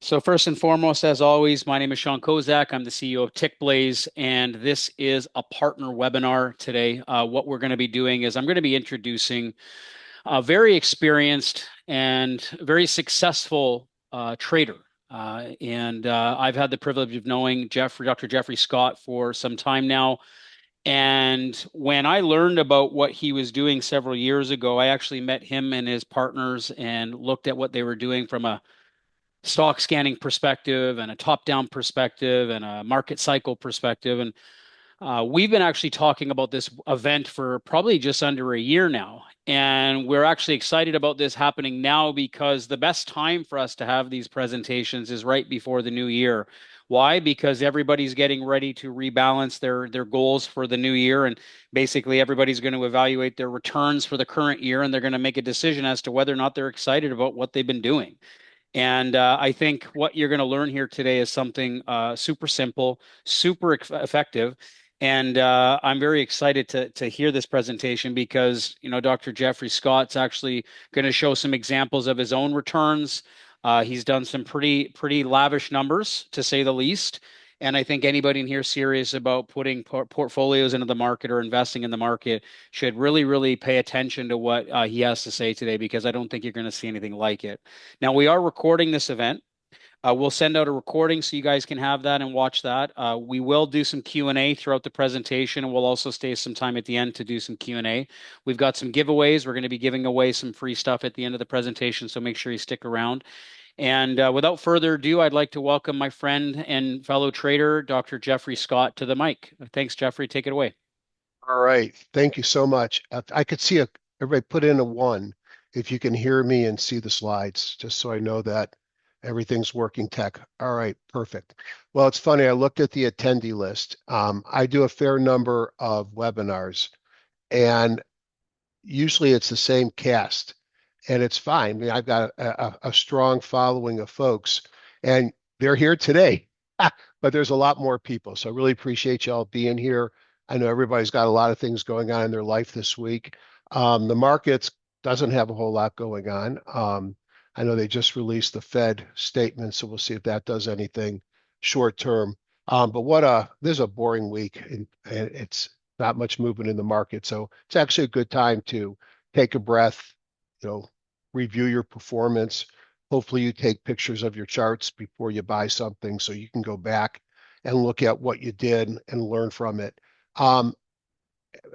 So first and foremost, as always, my name is Sean Kozak. I'm the CEO of Tickblaze, and this is a partner webinar today. What we're going to be doing is I'm going to be introducing a very experienced and very successful trader. And I've had the privilege of knowing Dr. Jeffrey Scott for some time now. And when I learned about what he was doing several years ago, I actually met him and his partners and looked at what they were doing from a stock scanning perspective and a top down perspective and a market cycle perspective. And we've been actually talking about this event for probably just under a year now. And we're actually excited about this happening now because the best time for us to have these presentations is right before the new year. Why? Because everybody's getting ready to rebalance their goals for the new year, and basically everybody's going to evaluate their returns for the current year, and they're going to make a decision as to whether or not they're excited about what they've been doing. And I think what you're going to learn here today is something super simple, super effective. And I'm very excited to hear this presentation because, Dr. Jeffrey Scott's actually going to show some examples of his own returns. He's done some pretty lavish numbers, to say the least. And I think anybody in here serious about putting portfolios into the market or investing in the market should really, really pay attention to what he has to say today, because I don't think you're going to see anything like it. Now, we are recording this event. We'll send out a recording so you guys can have that and watch that. We will do some Q&A throughout the presentation, and we'll also stay some time at the end to do some Q&A. We've got some giveaways. We're going to be giving away some free stuff at the end of the presentation, so make sure you stick around. And without further ado, I'd like to welcome my friend and fellow trader, Dr. Jeffrey Scott, to the mic. Thanks, Jeffrey. Take it away. All right. Thank you so much. I could see everybody put in a one if you can hear me and see the slides, just so I know that everything's working tech. All right, perfect. Well, it's funny. I looked at the attendee list. I do a fair number of webinars, and usually it's the same cast, and it's fine. I mean, I've got a strong following of folks, and they're here today, but there's a lot more people. So I really appreciate y'all being here. I know everybody's got a lot of things going on in their life this week. The markets doesn't have a whole lot going on. I know they just released the Fed statement, so we'll see if that does anything short term. But this is a boring week, and it's not much movement in the market. So it's actually a good time to take a breath, you know, review your performance. Hopefully you take pictures of your charts before you buy something so you can go back and look at what you did and learn from it. I'd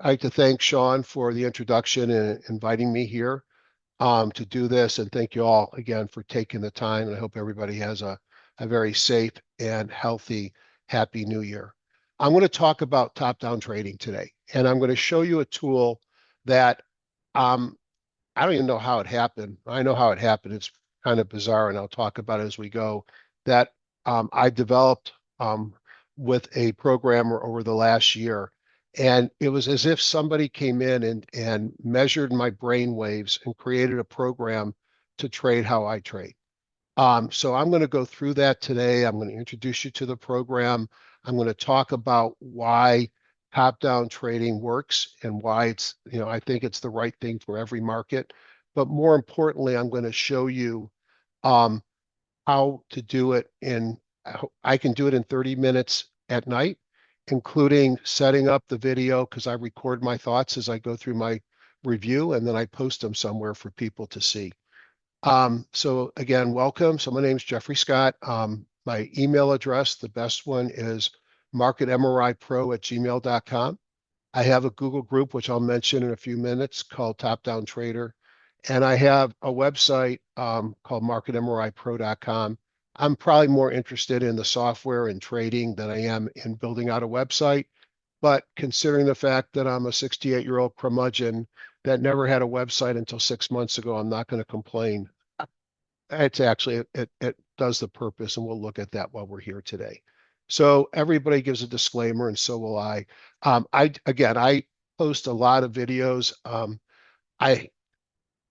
like to thank Sean for the introduction and inviting me here to do this. And thank you all again for taking the time. And I hope everybody has a very safe and healthy, happy new year. I'm going to talk about top-down trading today. And I'm going to show you a tool that I don't even know how it happened. I know how it happened. It's kind of bizarre, and I'll talk about it as we go, that I developed with a programmer over the last year. And it was as if somebody came in and measured my brain waves and created a program to trade how I trade. So I'm going to go through that today. I'm going to introduce you to the program. I'm going to talk about why top-down trading works and why it's, I think it's the right thing for every market. But more importantly, I'm going to show you how to do it I can do it in 30 minutes at night, including setting up the video, because I record my thoughts as I go through my review, and then I post them somewhere for people to see. So again, welcome. So my name is Jeffrey Scott. My email address, the best one is marketmripro@gmail.com. I have a Google group, which I'll mention in a few minutes, called Top Down Trader. And I have a website called marketmripro.com. I'm probably more interested in the software and trading than I am in building out a website. But considering the fact that I'm a 68-year-old curmudgeon that never had a website until 6 months ago, I'm not going to complain. It's actually, it does the purpose, and we'll look at that while we're here today. So everybody gives a disclaimer, and so will I. I post a lot of videos. I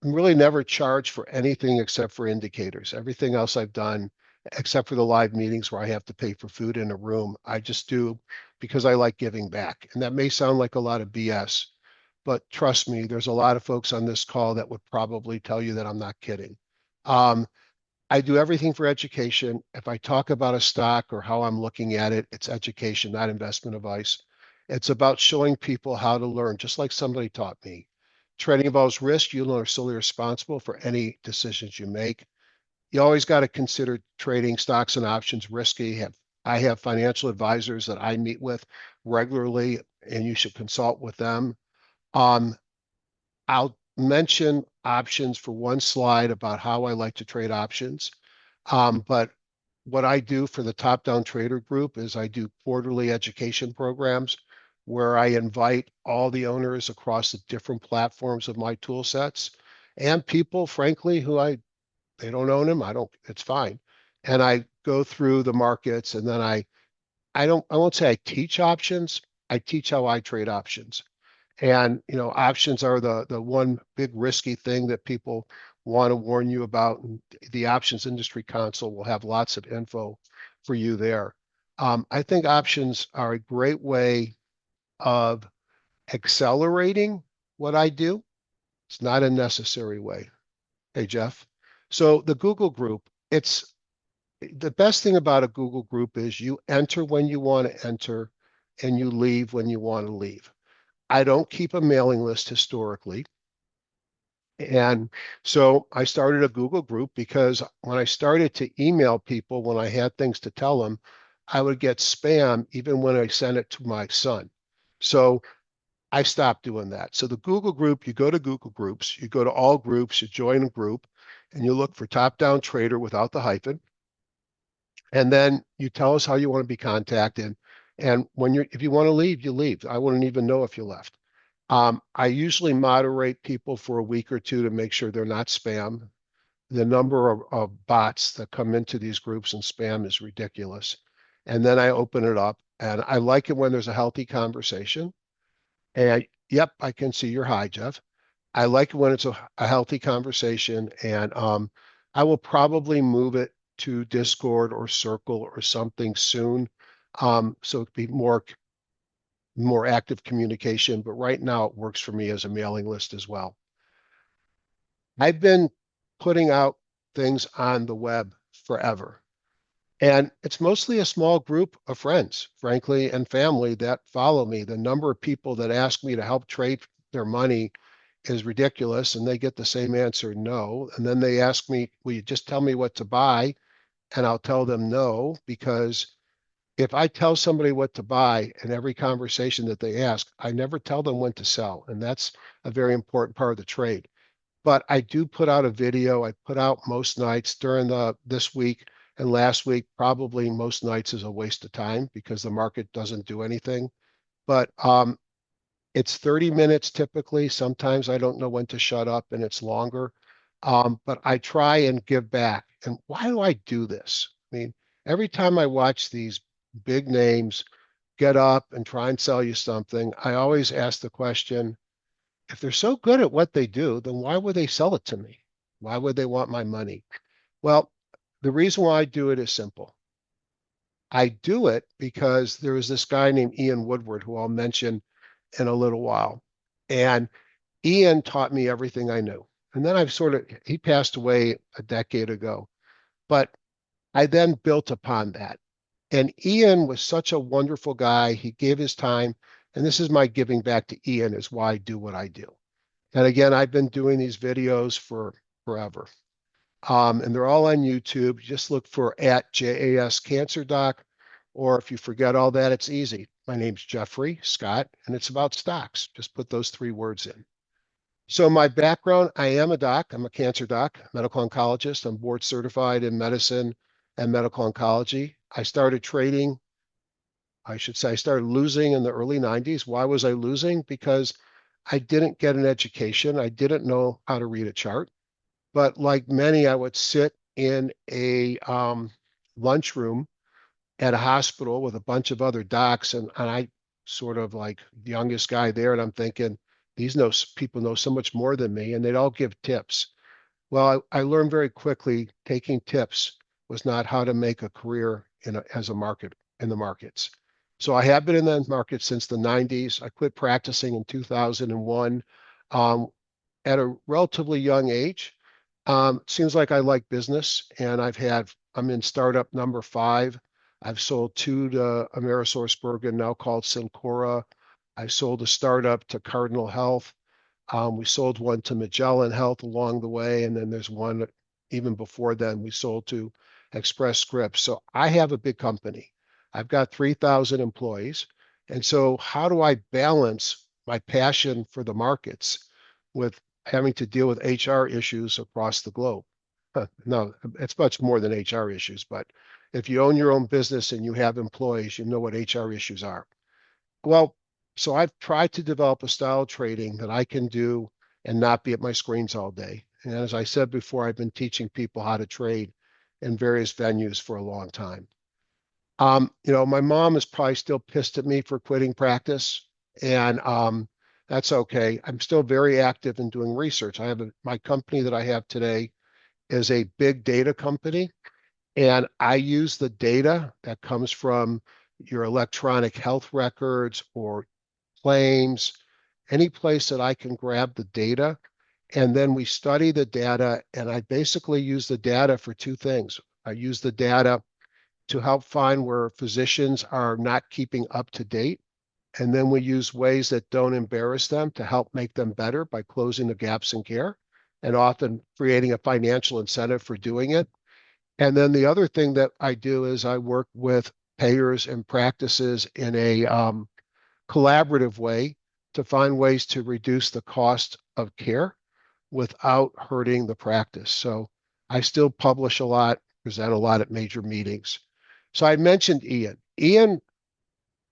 really never charge for anything except for indicators. Everything else I've done, except for the live meetings where I have to pay for food in a room, I just do because I like giving back. And that may sound like a lot of BS, but trust me, there's a lot of folks on this call that would probably tell you that I'm not kidding. I do everything for education. If I talk about a stock or how I'm looking at it, it's education, not investment advice. It's about showing people how to learn, just like somebody taught me. Trading involves risk. You are solely responsible for any decisions you make. You always got to consider trading stocks and options risky. I have financial advisors that I meet with regularly, and you should consult with them. Um, I'll mention options for one slide about how I like to trade options. But what I do for the top-down trader group is I do quarterly education programs where I invite all the owners across the different platforms of my tool sets and people, frankly, they don't own them. It's fine. And I go through the markets and then I won't say I teach options. I teach how I trade options. And options are the one big risky thing that people want to warn you about. And the Options Industry Council will have lots of info for you there. I think options are a great way of accelerating what I do. It's not a necessary way. Hey, Jeff. So the Google group, it's the best thing about a Google group is you enter when you want to enter and you leave when you want to leave. I don't keep a mailing list historically. And so I started a Google group because when I started to email people, when I had things to tell them, I would get spam even when I sent it to my son. So I stopped doing that. So the Google group, you go to Google Groups, you go to all groups, you join a group, and you look for top-down trader without the hyphen. And then you tell us how you want to be contacted. And if you want to leave, you leave. I wouldn't even know if you left. I usually moderate people for a week or two to make sure they're not spam. The number of bots that come into these groups and spam is ridiculous. And then I open it up, and I like it when there's a healthy conversation. And yep, I can see you're high, Jeff. I like it when it's a healthy conversation, and I will probably move it to Discord or Circle or something soon, so it be more active communication. But right now, it works for me as a mailing list as well. I've been putting out things on the web forever, and it's mostly a small group of friends, frankly, and family that follow me. The number of people that ask me to help trade their money is ridiculous, and they get the same answer, no. And then they ask me, will you just tell me what to buy? And I'll tell them no, because if I tell somebody what to buy in every conversation that they ask, I never tell them when to sell. And that's a very important part of the trade. But I do put out a video. I put out most nights during this week and last week. Probably most nights is a waste of time because the market doesn't do anything. But it's 30 minutes typically. Sometimes I don't know when to shut up and it's longer. But I try and give back. And why do I do this? I mean, every time I watch these big names get up and try and sell you something, I always ask the question, if they're so good at what they do, then why would they sell it to me? Why would they want my money? Well, the reason why I do it is simple. I do it because there was this guy named Ian Woodward, who I'll mention in a little while. And Ian taught me everything I knew. And then he passed away a decade ago, but I then built upon that. And Ian was such a wonderful guy. He gave his time. And this is my giving back to Ian, is why I do what I do. And again, I've been doing these videos for forever. And they're all on YouTube. Just look for @JAS Cancer Doc. Or if you forget all that, it's easy. My name's Jeffrey Scott, and it's about stocks. Just put those 3 words in. So my background, I am a doc. I'm a cancer doc, medical oncologist. I'm board certified in medicine and medical oncology. I started trading, I should say, I started losing in the early 90s. Why was I losing? Because I didn't get an education. I didn't know how to read a chart. But like many, I would sit in a lunchroom at a hospital with a bunch of other docs, and I sort of like the youngest guy there, and I'm thinking, people know so much more than me, and they'd all give tips. Well, I learned very quickly taking tips was not how to make a career in the markets. So I have been in the market since the 90s. I quit practicing in 2001 at a relatively young age. Seems like I like business, and I'm in startup number 5. I've sold 2 to AmerisourceBergen, now called Syncora. I sold a startup to Cardinal Health. We sold one to Magellan Health along the way, and then there's one even before then we sold to Express Scripts. So I have a big company. I've got 3,000 employees. And so how do I balance my passion for the markets with having to deal with HR issues across the globe? No, it's much more than HR issues, but if you own your own business and you have employees, you know what HR issues are. Well, so I've tried to develop a style of trading that I can do and not be at my screens all day. And as I said before, I've been teaching people how to trade in various venues for a long time. My mom is probably still pissed at me for quitting practice, and that's okay. I'm still very active in doing research. My company that I have today is a big data company, and I use the data that comes from your electronic health records or claims, any place that I can grab the data. And then we study the data, and I basically use the data for 2 things. I use the data to help find where physicians are not keeping up to date. And then we use ways that don't embarrass them to help make them better by closing the gaps in care and often creating a financial incentive for doing it. And then the other thing that I do is I work with payers and practices in a collaborative way to find ways to reduce the cost of care without hurting the practice. So I still publish a lot, present a lot at major meetings. So I mentioned Ian. Ian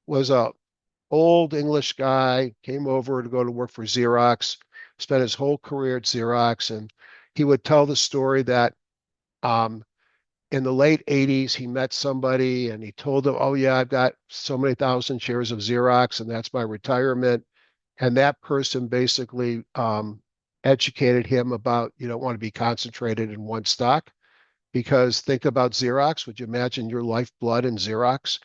was a old English guy, came over to go to work for Xerox, spent his whole career at Xerox, and he would tell the story that um, in the late 80s, he met somebody and he told them, oh, yeah, I've got so many thousand shares of Xerox and that's my retirement. And that person basically educated him about you don't want to be concentrated in one stock because think about Xerox. Would you imagine your lifeblood in Xerox?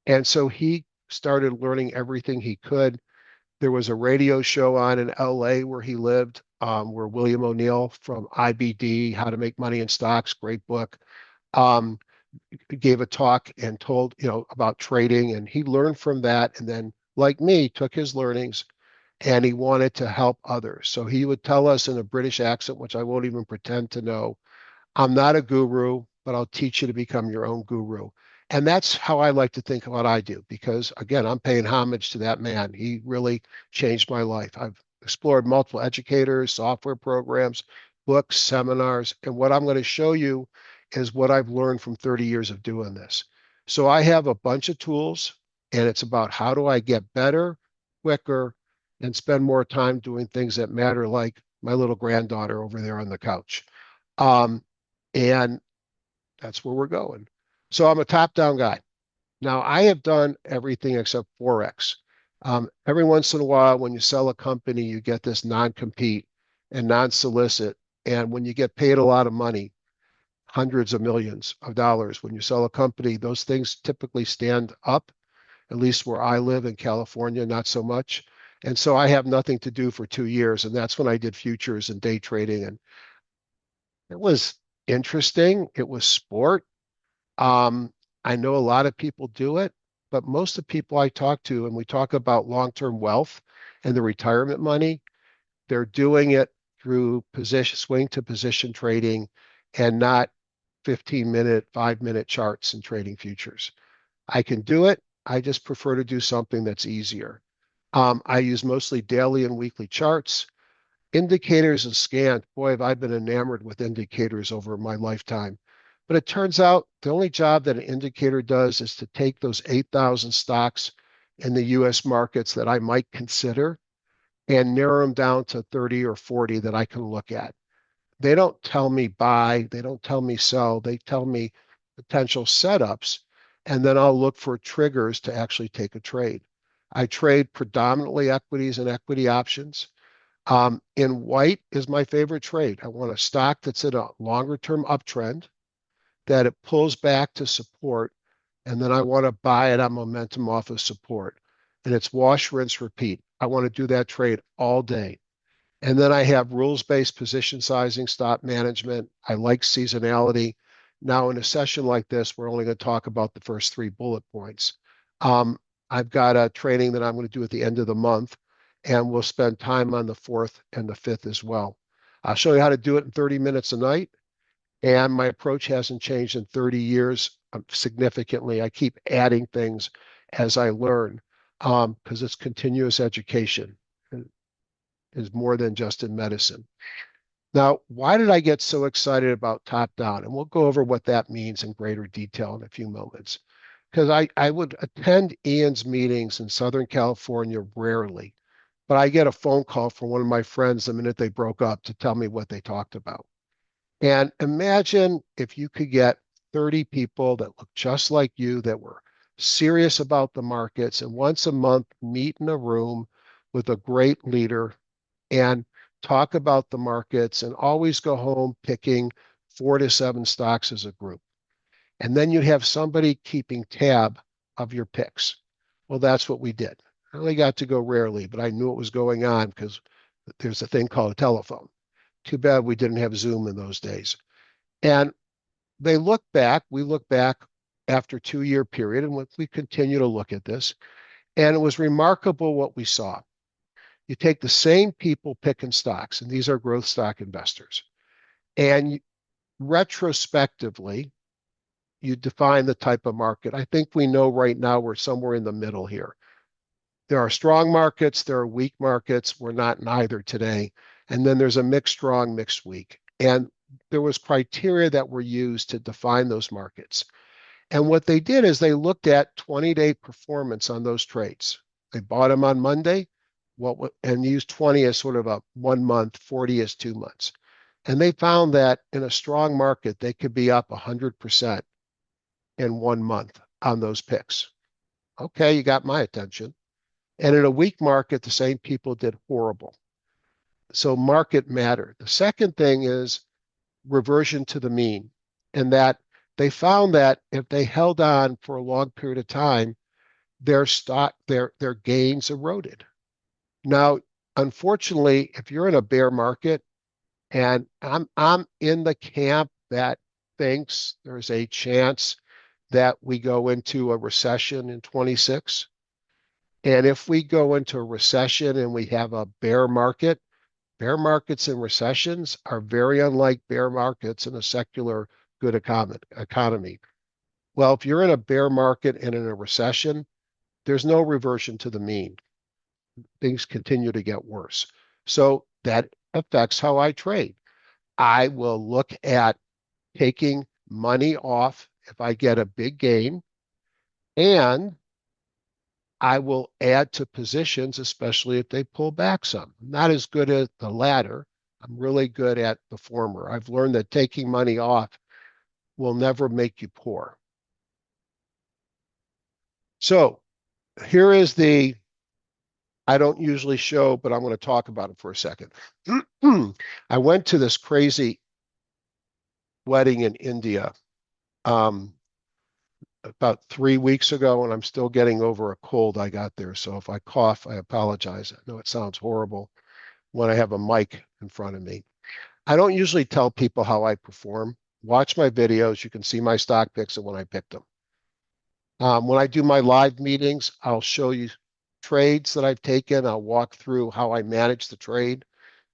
And so he started learning everything he could. There was a radio show on in LA where he lived, where William O'Neill from IBD, How to Make Money in Stocks, great book, um, gave a talk and told, about trading. And he learned from that. And then, like me, took his learnings and he wanted to help others. So he would tell us in a British accent, which I won't even pretend to know, I'm not a guru, but I'll teach you to become your own guru. And that's how I like to think of what I do, because again, I'm paying homage to that man. He really changed my life. I've explored multiple educators, software programs, books, seminars, and what I'm going to show you is what I've learned from 30 years of doing this. So I have a bunch of tools, and it's about how do I get better, quicker, and spend more time doing things that matter, like my little granddaughter over there on the couch. Um, and that's where we're going. So I'm a top-down guy. Now, I have done everything except Forex. Every once in a while, when you sell a company, you get this non-compete and non-solicit. And when you get paid a lot of money, hundreds of millions of dollars, when you sell a company, those things typically stand up, at least where I live in California, not so much. And so I have nothing to do for 2 years. And that's when I did futures and day trading. And it was interesting. It was sport. Um, I know a lot of people do it, but most of the people I talk to, and we talk about long-term wealth and the retirement money, they're doing it through position swing to position trading and not 15-minute, 5-minute charts and trading futures. I can do it. I just prefer to do something that's easier. I use mostly daily and weekly charts. Indicators and scans, boy, have I been enamored with indicators over my lifetime. But it turns out the only job that an indicator does is to take those 8,000 stocks in the US markets that I might consider and narrow them down to 30 or 40 that I can look at. They don't tell me buy, they don't tell me sell, they tell me potential setups, and then I'll look for triggers to actually take a trade. I trade predominantly equities and equity options. In white is my favorite trade. I want a stock that's in a longer term uptrend, that it pulls back to support, and then I want to buy it on momentum off of support. And it's wash, rinse, repeat. I want to do that trade all day. And then I have rules-based position sizing, stop management. I like seasonality. Now, in a session like this, we're only going to talk about the first 3 bullet points. I've got a training that I'm going to do at the end of the month, and we'll spend time on the 4th and the 5th as well. I'll show you how to do it in 30 minutes a night, and my approach hasn't changed in 30 years significantly. I keep adding things as I learn because it's continuous education. Is more than just in medicine. Now, why did I get so excited about top down? And we'll go over what that means in greater detail in a few moments. Because I would attend Ian's meetings in Southern California rarely, but I get a phone call from one of my friends the minute they broke up to tell me what they talked about. And imagine if you could get 30 people that look just like you, that were serious about the markets, and once a month meet in a room with a great leader and talk about the markets, and always go home picking 4 to 7 stocks as a group. And then you'd have somebody keeping tab of your picks. Well, that's what we did. I only got to go rarely, but I knew what was going on because there's a thing called a telephone. Too bad we didn't have Zoom in those days. And we look back after a 2-year period, and we continue to look at this. And it was remarkable what we saw. You take the same people picking stocks, and these are growth stock investors, and retrospectively, you define the type of market. I think we know right now we're somewhere in the middle here. There are strong markets, there are weak markets. We're not in either today. And then there's a mixed strong, mixed weak. And there was criteria that were used to define those markets. And what they did is they looked at 20-day performance on those trades. They bought them on Monday, and used 20 as sort of a 1 month, 40 as 2 months. And they found that in a strong market, they could be up 100% in 1 month on those picks. Okay, you got my attention. And in a weak market, the same people did horrible. So market mattered. The second thing is reversion to the mean, and that they found that if they held on for a long period of time, their gains eroded. Now, unfortunately, if you're in a bear market, and I'm in the camp that thinks there's a chance that we go into a recession in 26. And if we go into a recession and we have a bear markets and recessions are very unlike bear markets in a secular good economy. Well, if you're in a bear market and in a recession, there's no reversion to the mean. Things continue to get worse. So that affects how I trade. I will look at taking money off if I get a big gain, and I will add to positions, especially if they pull back some. I'm not as good at the latter. I'm really good at the former. I've learned that taking money off will never make you poor. So here is I don't usually show, but I'm going to talk about it for a second. I went to this crazy wedding in India about 3 weeks ago, and I'm still getting over a cold I got there. So if I cough, I apologize. I know it sounds horrible when I have a mic in front of me. I don't usually tell people how I perform. Watch my videos. You can see my stock picks and when I picked them. When I do my live meetings, I'll show you trades that I've taken. I'll walk through how I manage the trade.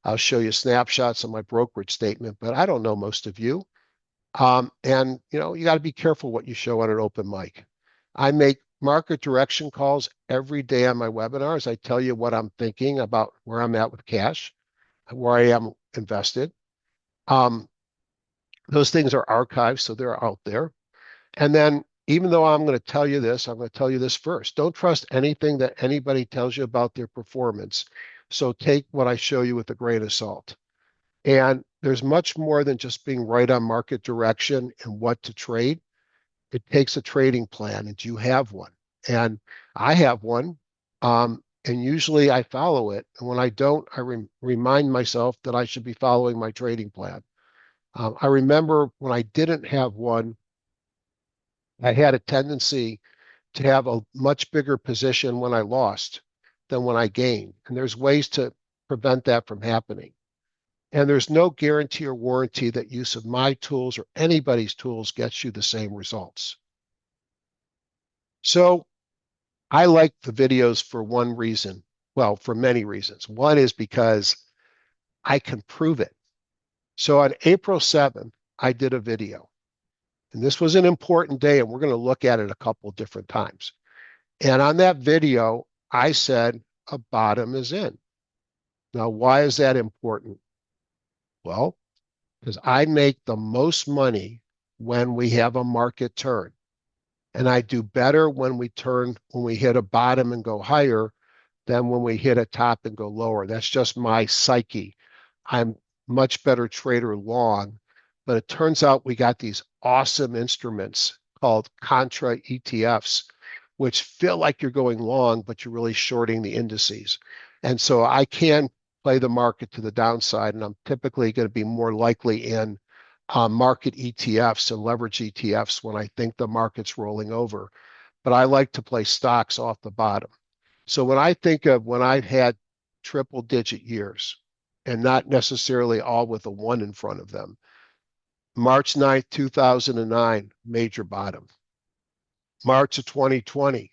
I'll show you snapshots of my brokerage statement, but I don't know most of you. And you got to be careful what you show on an open mic. I make market direction calls every day on my webinars. I tell you what I'm thinking about where I'm at with cash, where I am invested. Those things are archived, so they're out there. And then even though I'm going to tell you this, I'm going to tell you this first. Don't trust anything that anybody tells you about their performance. So take what I show you with a grain of salt. And there's much more than just being right on market direction and what to trade. It takes a trading plan, and you have one. And I have one, and usually I follow it. And when I don't, I remind myself that I should be following my trading plan. I remember when I didn't have one, I had a tendency to have a much bigger position when I lost than when I gained. And there's ways to prevent that from happening. And there's no guarantee or warranty that use of my tools or anybody's tools gets you the same results. So I like the videos for one reason. Well, for many reasons. One is because I can prove it. So on April 7th, I did a video. And this was an important day, and we're going to look at it a couple of different times. And on that video, I said a bottom is in. Now, why is that important? Well, because I make the most money when we have a market turn. And I do better when we hit a bottom and go higher than when we hit a top and go lower. That's just my psyche. I'm much better trader long, but it turns out we got these awesome instruments called contra ETFs, which feel like you're going long, but you're really shorting the indices. And so I can play the market to the downside, and I'm typically going to be more likely in market ETFs and leverage ETFs when I think the market's rolling over. But I like to play stocks off the bottom. So when I think of when I've had triple digit years, and not necessarily all with a one in front of them, March 9th, 2009, major bottom. March of 2020,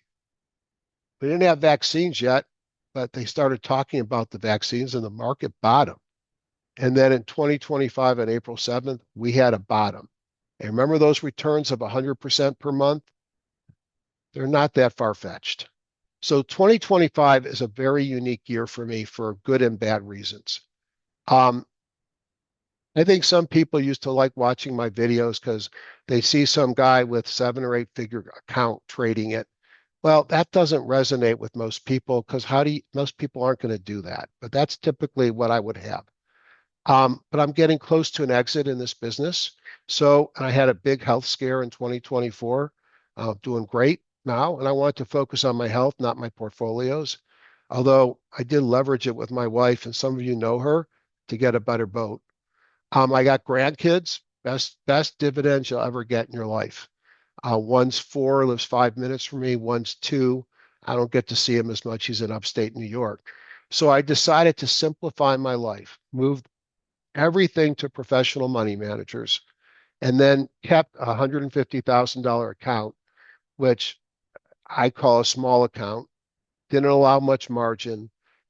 we didn't have vaccines yet, but they started talking about the vaccines and the market bottom. And then in 2025 on April 7th, we had a bottom. And remember those returns of 100% per month? They're not that far-fetched. So 2025 is a very unique year for me for good and bad reasons. I think some people used to like watching my videos because they see some guy with 7 or 8 figure account trading it. Well, that doesn't resonate with most people because most people aren't going to do that. But that's typically what I would have. But I'm getting close to an exit in this business. So I had a big health scare in 2024, doing great now. And I want to focus on my health, not my portfolios. Although I did leverage it with my wife, and some of you know her, to get a better boat. I got grandkids, best dividends you'll ever get in your life. One's 4, lives 5 minutes from me. One's 2. I don't get to see him as much. He's in upstate New York. So I decided to simplify my life, moved everything to professional money managers, and then kept a $150,000 account, which I call a small account, didn't allow much margin,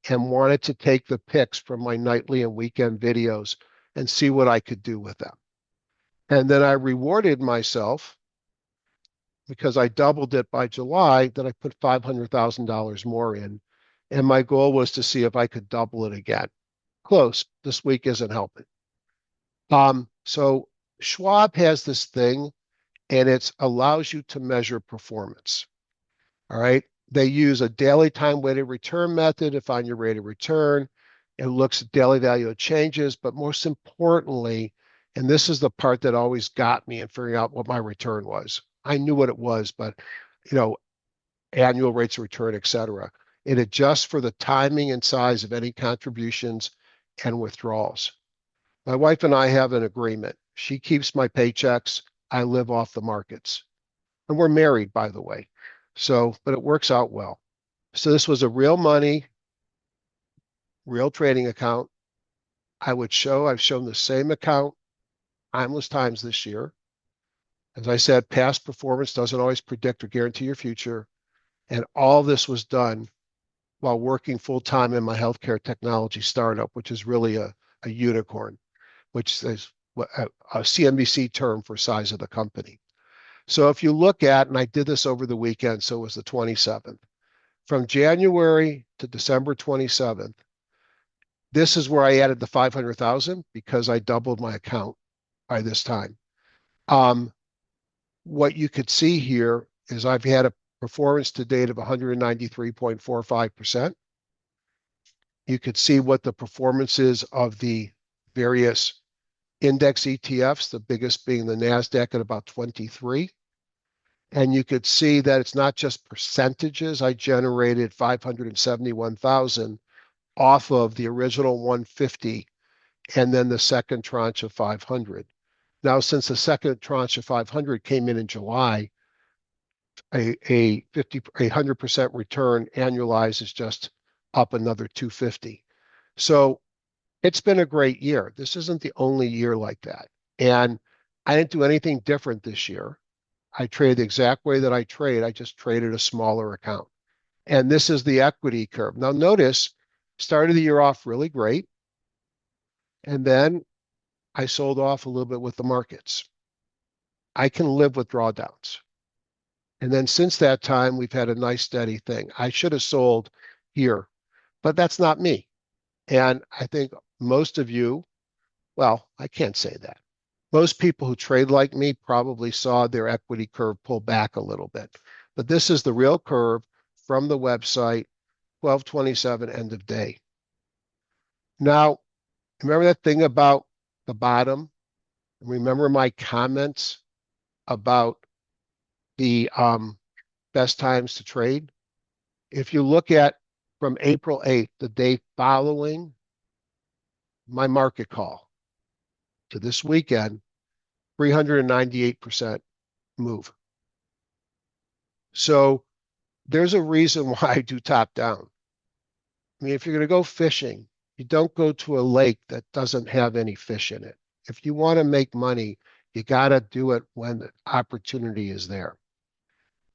and wanted to take the picks from my nightly and weekend videos and see what I could do with them. And then I rewarded myself because I doubled it by July, that I put $500,000 more in. And my goal was to see if I could double it again. Close. This week isn't helping. So Schwab has this thing, and it allows you to measure performance. All right. They use a daily time weighted return method to find your rate of return. It looks at daily value of changes, but most importantly, and this is the part that always got me in figuring out what my return was. I knew what it was, but annual rates of return, et cetera. It adjusts for the timing and size of any contributions and withdrawals. My wife and I have an agreement. She keeps my paychecks. I live off the markets. And we're married, by the way. But it works out well. So this was a real money, real trading account. I've shown the same account timeless times this year. As I said, past performance doesn't always predict or guarantee your future. And all this was done while working full-time in my healthcare technology startup, which is really a unicorn, which is a CNBC term for size of the company. So if you look at, and I did this over the weekend, so it was the 27th, from January to December 27th, this is where I added the 500,000 because I doubled my account by this time. What you could see here is I've had a performance to date of 193.45%. You could see what the performance is of the various index ETFs, the biggest being the NASDAQ at about 23. And you could see that it's not just percentages. I generated 571,000 off of the original 150 and then the second tranche of 500. Now, since the second tranche of 500 came in July, a 100% return annualized is just up another 250. So it's been a great year. This isn't the only year like that. And I didn't do anything different this year. I traded the exact way that I trade. I just traded a smaller account. And this is the equity curve. Now notice, started the year off really great. And then I sold off a little bit with the markets. I can live with drawdowns. And then since that time, we've had a nice steady thing. I should have sold here, but that's not me. And I think most of you, well, I can't say that. Most people who trade like me probably saw their equity curve pull back a little bit. But this is the real curve from the website, 1227 end of day. Now, remember that thing about the bottom? Remember my comments about the best times to trade? If you look at from April 8th, the day following my market call to this weekend, 398% move. So there's a reason why I do top down. I mean, if you're going to go fishing, you don't go to a lake that doesn't have any fish in it. If you want to make money, you got to do it when the opportunity is there.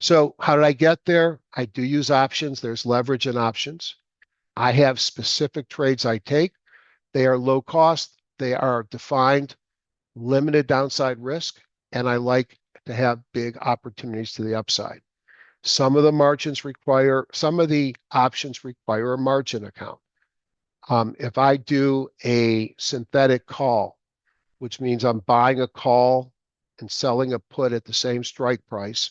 So how did I get there? I do use options. There's leverage in options. I have specific trades I take. They are low cost. They are defined, limited downside risk, and I like to have big opportunities to the upside. Some of the options require a margin account. If I do a synthetic call, which means I'm buying a call and selling a put at the same strike price,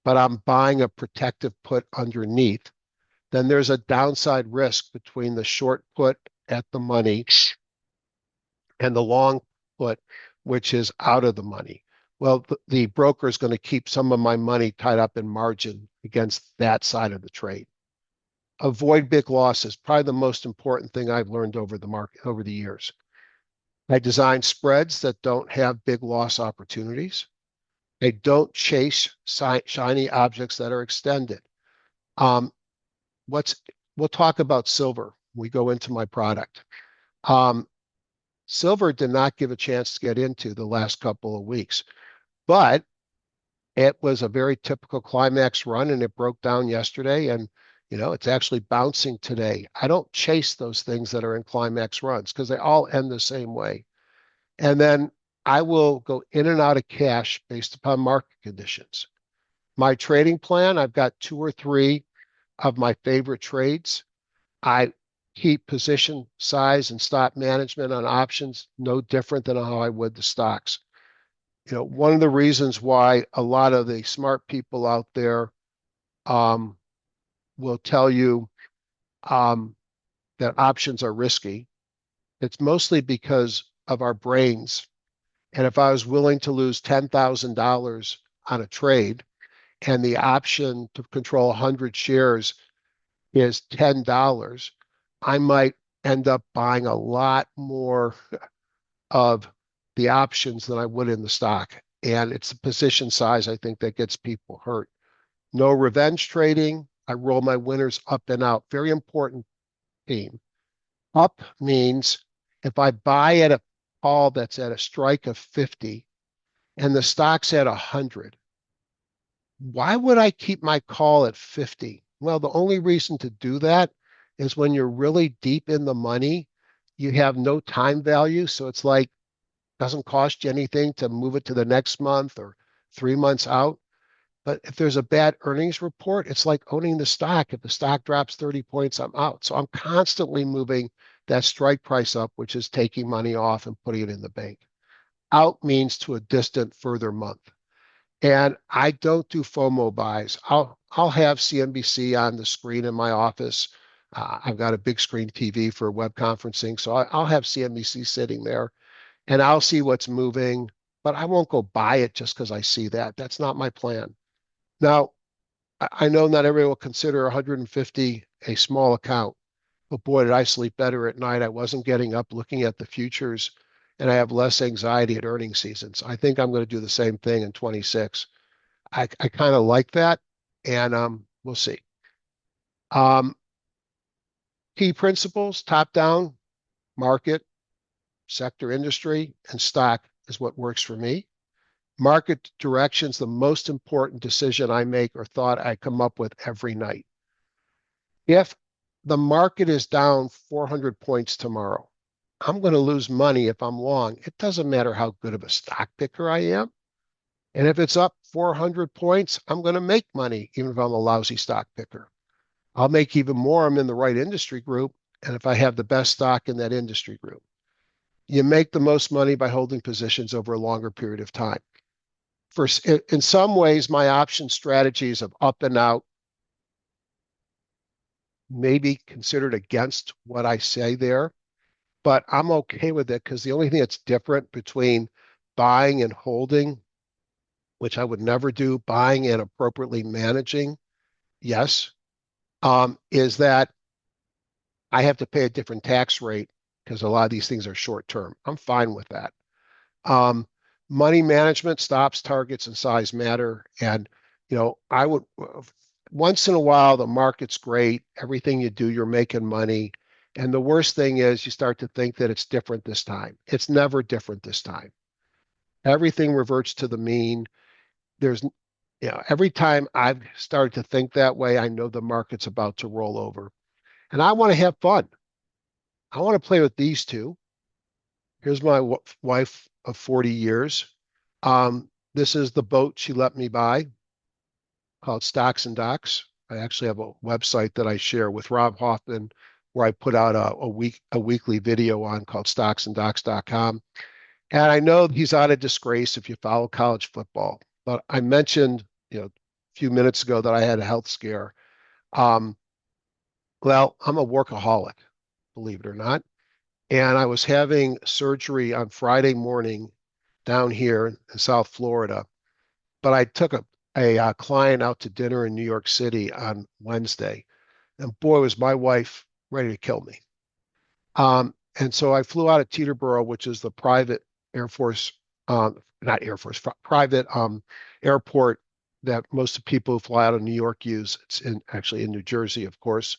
but I'm buying a protective put underneath, then there's a downside risk between the short put at the money and the long put, which is out of the money. Well, the broker is going to keep some of my money tied up in margin against that side of the trade. Avoid big losses. Probably the most important thing I've learned over the years. I design spreads that don't have big loss opportunities. I don't chase shiny objects that are extended. Um, we'll talk about silver when we go into my product. Silver did not give a chance to get into the last couple of weeks, but it was a very typical climax run and it broke down yesterday and it's actually bouncing today. I don't chase those things that are in climax runs because they all end the same way. And then I will go in and out of cash based upon market conditions. My trading plan, I've got 2 or 3 of my favorite trades. I keep position size and stop management on options no different than how I would the stocks. One of the reasons why a lot of the smart people out there will tell you that options are risky, it's mostly because of our brains. And if I was willing to lose $10,000 on a trade and the option to control 100 shares is $10, I might end up buying a lot more of the options than I would in the stock. And it's the position size, I think, that gets people hurt. No revenge trading. I roll my winners up and out. Very important theme. Up means if I buy at a call that's at a strike of 50 and the stock's at 100, why would I keep my call at 50? Well, the only reason to do that is when you're really deep in the money, you have no time value. So it's like, doesn't cost you anything to move it to the next month or 3 months out. But if there's a bad earnings report, it's like owning the stock. If the stock drops 30 points, I'm out. So I'm constantly moving that strike price up, which is taking money off and putting it in the bank. Out means to a distant further month. And I don't do FOMO buys. I'll have CNBC on the screen in my office. I've got a big screen TV for web conferencing. So I'll have CNBC sitting there and I'll see what's moving, but I won't go buy it just because I see that. That's not my plan. Now, I know not everyone will consider 150 a small account, but boy, did I sleep better at night. I wasn't getting up looking at the futures, and I have less anxiety at earnings seasons. I think I'm going to do the same thing in 26. I kind of like that, and we'll see. Um, Key principles, top down, market, sector, industry, and stock is what works for me. Market direction's the most important decision I make or thought I come up with every night. If the market is down 400 points tomorrow, I'm going to lose money if I'm long. It doesn't matter how good of a stock picker I am. And if it's up 400 points, I'm going to make money, even if I'm a lousy stock picker. I'll make even more. I'm in the right industry group. And if I have the best stock in that industry group, you make the most money by holding positions over a longer period of time. In some ways, my option strategies of up and out may be considered against what I say there, but I'm okay with it because the only thing that's different between buying and holding, which I would never do, buying and appropriately managing, yes, is that I have to pay a different tax rate because a lot of these things are short term. I'm fine with that. Money management, stops, targets, and size matter. And, I would, once in a while, the market's great. Everything you do, you're making money. And the worst thing is you start to think that it's different this time. It's never different this time. Everything reverts to the mean. Every time I've started to think that way, I know the market's about to roll over. And I want to have fun. I want to play with these two. Here's my wife of 40 years. This is the boat she let me buy called Stocks and Docs. I actually have a website that I share with Rob Hoffman where I put out a weekly video on called stocksanddocs.com. And I know he's out of disgrace if you follow college football, but I mentioned, a few minutes ago that I had a health scare. Well, I'm a workaholic, believe it or not. And I was having surgery on Friday morning down here in South Florida, but I took a client out to dinner in New York City on Wednesday. And boy, was my wife ready to kill me. And so I flew out of Teterboro, which is the private Air Force, not Air Force, private airport that most of the people who fly out of New York use. It's actually in New Jersey, of course.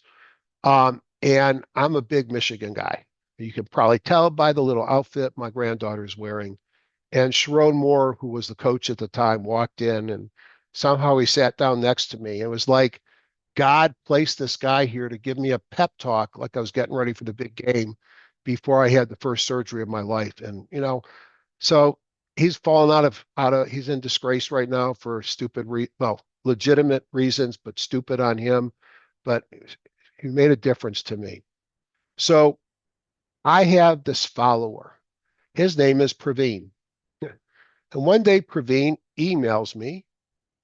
And I'm a big Michigan guy. You can probably tell by the little outfit my granddaughter's wearing. And Sharon Moore, who was the coach at the time, walked in and somehow he sat down next to me. It was like God placed this guy here to give me a pep talk, like I was getting ready for the big game before I had the first surgery of my life. And, so he's fallen he's in disgrace right now for legitimate reasons, but stupid on him. But he made a difference to me. So I have this follower. His name is Praveen. And one day Praveen emails me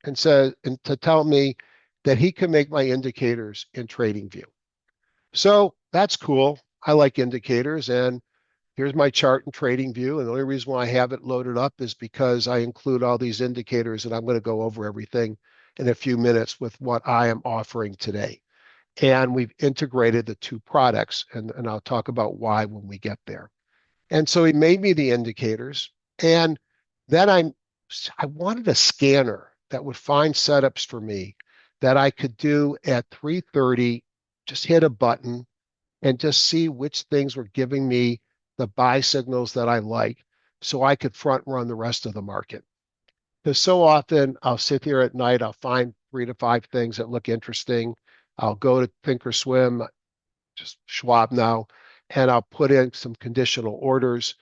and to tell me that he can make my indicators in TradingView. So that's cool. I like indicators, and here's my chart in TradingView. And the only reason why I have it loaded up is because I include all these indicators, and I'm going to go over everything in a few minutes with what I am offering today. And we've integrated the two products, and I'll talk about why when we get there. And so he made me the indicators, and then I wanted a scanner that would find setups for me that I could do at 3:30, just hit a button and just see which things were giving me the buy signals that I like so I could front run the rest of the market. Because so often I'll sit here at night, I'll find 3 to 5 things that look interesting. I'll go to Thinkorswim, just Schwab now, and I'll put in some conditional orders.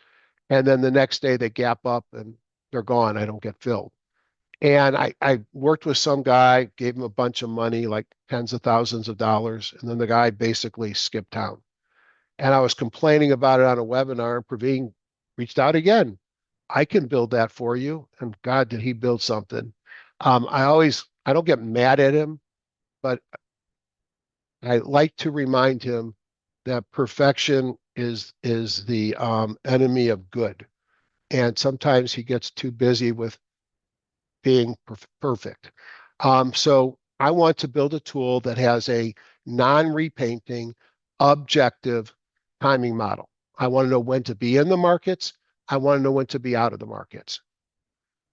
And then the next day they gap up and they're gone. I don't get filled. And I worked with some guy, gave him a bunch of money, like tens of thousands of dollars. And then the guy basically skipped town. And I was complaining about it on a webinar, and Praveen reached out again. I can build that for you. And God, did he build something. I don't get mad at him, but I like to remind him that perfection is the enemy of good. And sometimes he gets too busy with being perfect. So I want to build a tool that has a non-repainting, objective timing model. I want to know when to be in the markets. I want to know when to be out of the markets.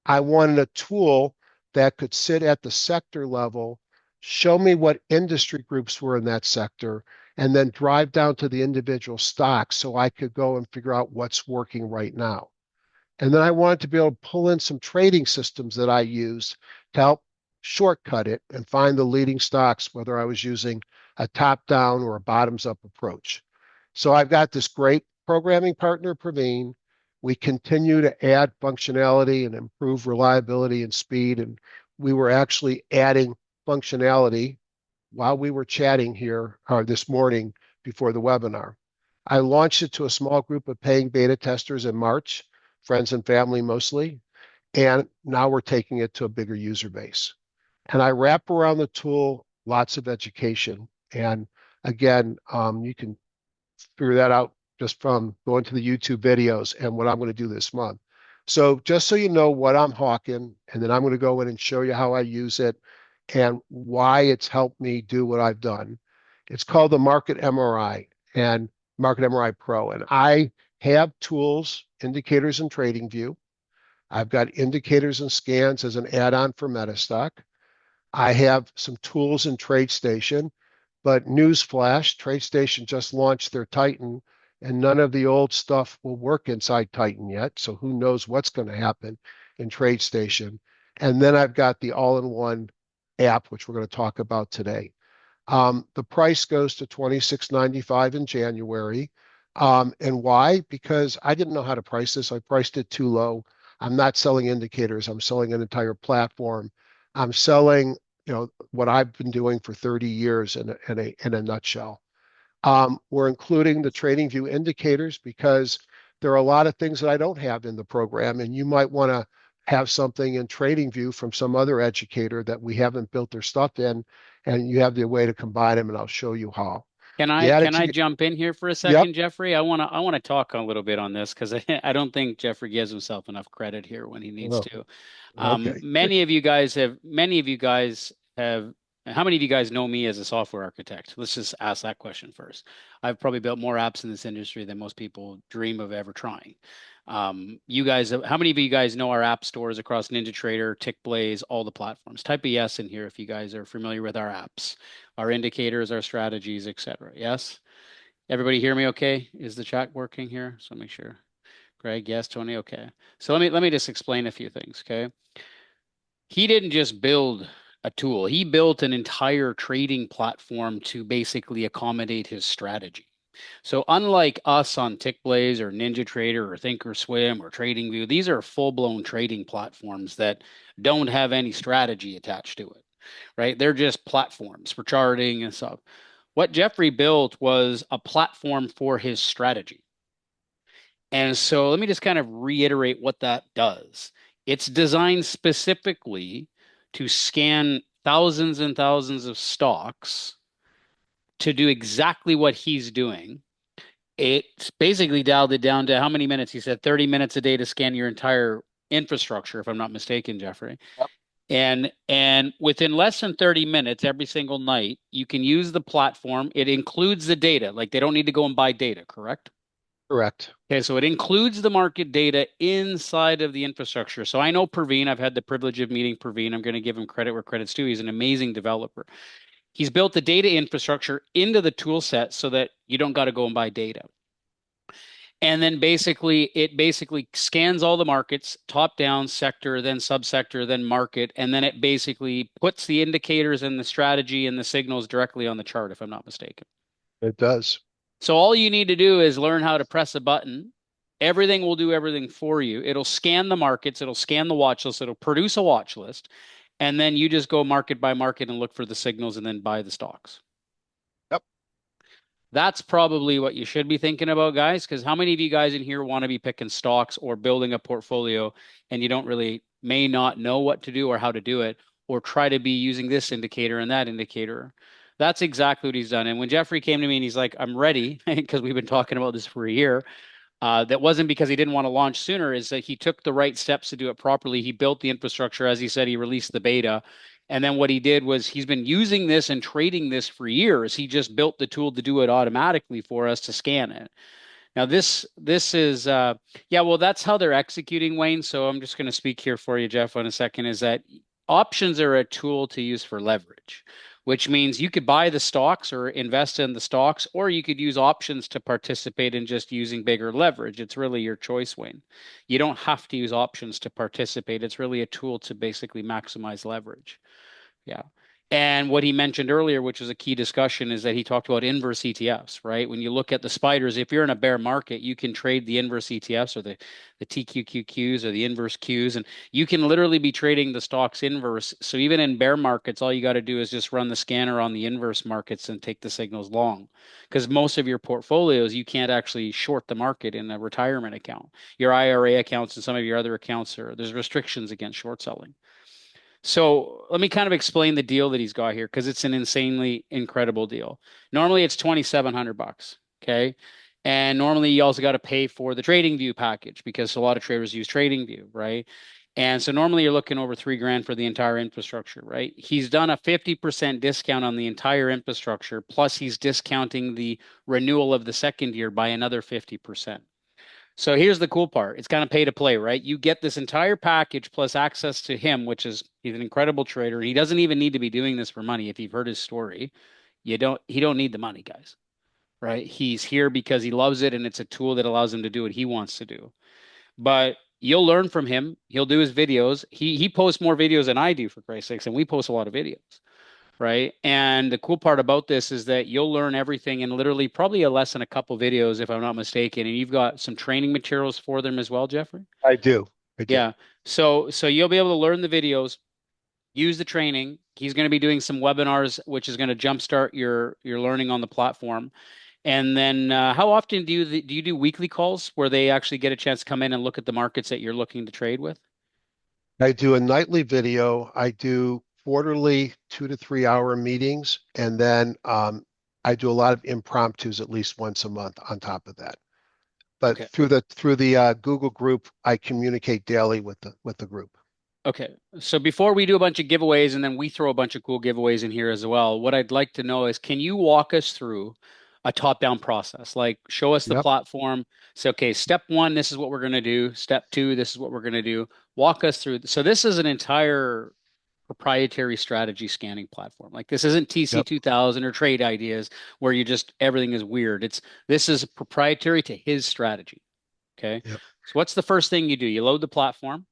I wanted a tool that could sit at the sector level, show me what industry groups were in that sector, and then drive down to the individual stocks so I could go and figure out what's working right now. And then I wanted to be able to pull in some trading systems that I use to help shortcut it and find the leading stocks, whether I was using a top-down or a bottoms-up approach. So I've got this great programming partner, Praveen. We continue to add functionality and improve reliability and speed. And we were actually adding functionality while we were chatting here this morning before the webinar. I launched it to a small group of paying beta testers in March, friends and family mostly, and now we're taking it to a bigger user base. And I wrap around the tool lots of education. And again, you can figure that out just from going to the YouTube videos and what I'm going to do this month. So just so you know what I'm hawking, and then I'm going to go in and show you how I use it and why it's helped me do what I've done. It's called the Market MRI and Market MRI Pro. And I have tools, indicators in TradingView. I've got indicators and scans as an add-on for Metastock. I have some tools in TradeStation, but newsflash, TradeStation just launched their Titan, and none of the old stuff will work inside Titan yet. So who knows what's going to happen in TradeStation. And then I've got the all-in-one app, which we're going to talk about today. The price goes to $26.95 in January. And why? Because I didn't know how to price this. I priced it too low. I'm not selling indicators. I'm selling an entire platform. I'm selling, what I've been doing for 30 years in a nutshell. We're including the TradingView indicators because there are a lot of things that I don't have in the program, and you might want to have something in TradingView from some other educator that we haven't built their stuff in, and you have the way to combine them, and I'll show you how. Can The I attitude, jump in here for a yep. second, Jeffrey? I want to talk a little bit on this because I don't think Jeffrey gives himself enough credit here when he needs Oh, to. okay. Many of you guys have. How many of you guys know me as a software architect? Let's just ask that question first. I've probably built more apps in this industry than most people dream of ever trying. How many of you guys know our app stores across NinjaTrader, Tickblaze, all the platforms? Type a yes in here if you guys are familiar with our apps, our indicators, our strategies, etc. Yes? Everybody hear me okay? Is the chat working here? So make sure. Greg, yes, Tony, okay. So let me just explain a few things, okay? He didn't just build a tool. He built an entire trading platform to basically accommodate his strategy. So unlike us on Tickblaze or NinjaTrader or Thinkorswim or TradingView, these are full-blown trading platforms that don't have any strategy attached to it, right? They're just platforms for charting and stuff. What Jeffrey built was a platform for his strategy. And so let me just kind of reiterate what that does. It's designed specifically to scan thousands and thousands of stocks to do exactly what he's doing. It's basically dialed it down to how many minutes? He said 30 minutes a day to scan your entire infrastructure, if I'm not mistaken, Jeffrey. Yep. And within less than 30 minutes every single night, you can use the platform. It includes the data. Like they don't need to go and buy data, correct? Correct. Okay, so it includes the market data inside of the infrastructure. So I know Praveen. I've had the privilege of meeting Praveen. I'm going to give him credit where credit's due. He's an amazing developer. He's built the data infrastructure into the tool set so that you don't got to go and buy data. And then it basically scans all the markets, top down, sector, then subsector, then market, and then it basically puts the indicators and the strategy and the signals directly on the chart, if I'm not mistaken. It does. So all you need to do is learn how to press a button. Everything will do everything for you. It'll scan the markets, it'll scan the watch list, it'll produce a watch list, and then you just go market by market and look for the signals and then buy the stocks. Yep. That's probably what you should be thinking about, guys, because how many of you guys in here want to be picking stocks or building a portfolio and you don't really may not know what to do or how to do it, or try to be using this indicator and that indicator? That's exactly what he's done. And when Jeffrey came to me and he's like, I'm ready, because we've been talking about this for a year, that wasn't because he didn't want to launch sooner, is that he took the right steps to do it properly. He built the infrastructure. As he said, he released the beta. And then what he did was he's been using this and trading this for years. He just built the tool to do it automatically for us to scan it. Now this is yeah, well, that's how they're executing, Wayne. So I'm just going to speak here for you, Jeff, in a second, is that options are a tool to use for leverage. which means you could buy the stocks or invest in the stocks, or you could use options to participate in just using bigger leverage. It's really your choice, Wayne. You don't have to use options to participate. It's really a tool to basically maximize leverage. Yeah. And what he mentioned earlier, which was a key discussion, is that he talked about inverse ETFs, right? When you look at the spiders, if you're in a bear market, you can trade the inverse ETFs or the TQQQs or the inverse Qs, and you can literally be trading the stocks inverse. So even in bear markets, all you got to do is just run the scanner on the inverse markets and take the signals long. Because most of your portfolios, you can't actually short the market in a retirement account. Your IRA accounts and some of your other accounts there's restrictions against short selling. So let me kind of explain the deal that he's got here because it's an insanely incredible deal. Normally it's 2,700 bucks. Okay. And normally you also got to pay for the trading view package because a lot of traders use trading view, right? And so normally you're looking over 3 grand for the entire infrastructure, right? He's done a 50% discount on the entire infrastructure, plus he's discounting the renewal of the second year by another 50%. So here's the cool part. It's kind of pay to play, right? You get this entire package plus access to him, which is he's an incredible trader. He doesn't even need to be doing this for money. If you've heard his story, he don't need the money, guys, right? He's here because he loves it and it's a tool that allows him to do what he wants to do. But you'll learn from him. He'll do his videos. He posts more videos than I do, for Christ's sakes, and we post a lot of videos, right? And the cool part about this is that you'll learn everything in literally probably a less than a couple videos, if I'm not mistaken. And you've got some training materials for them as well, Jeffrey. I do. I do. Yeah. So you'll be able to learn the videos, use the training. He's going to be doing some webinars, which is going to jumpstart your learning on the platform. And then, how often do you do weekly calls where they actually get a chance to come in and look at the markets that you're looking to trade with? I do a nightly video. I do quarterly 2 to 3 hour meetings, and then I do a lot of impromptus at least once a month on top of that. But Okay. through the Google group, I communicate daily with the group. Okay. So before we do a bunch of giveaways and then we throw a bunch of cool giveaways in here as well, what I'd like to know is can you walk us through a top-down process? Like show us the Yep. platform. Say, okay, step one, this is what we're going to do. Step two, this is what we're going to do. Walk us through. So this is an entire proprietary strategy scanning platform. Like this isn't TC Yep. 2000 or trade ideas where you just everything is weird. This is proprietary to his strategy. Okay. Yep. So what's the first thing you do? You load the platform.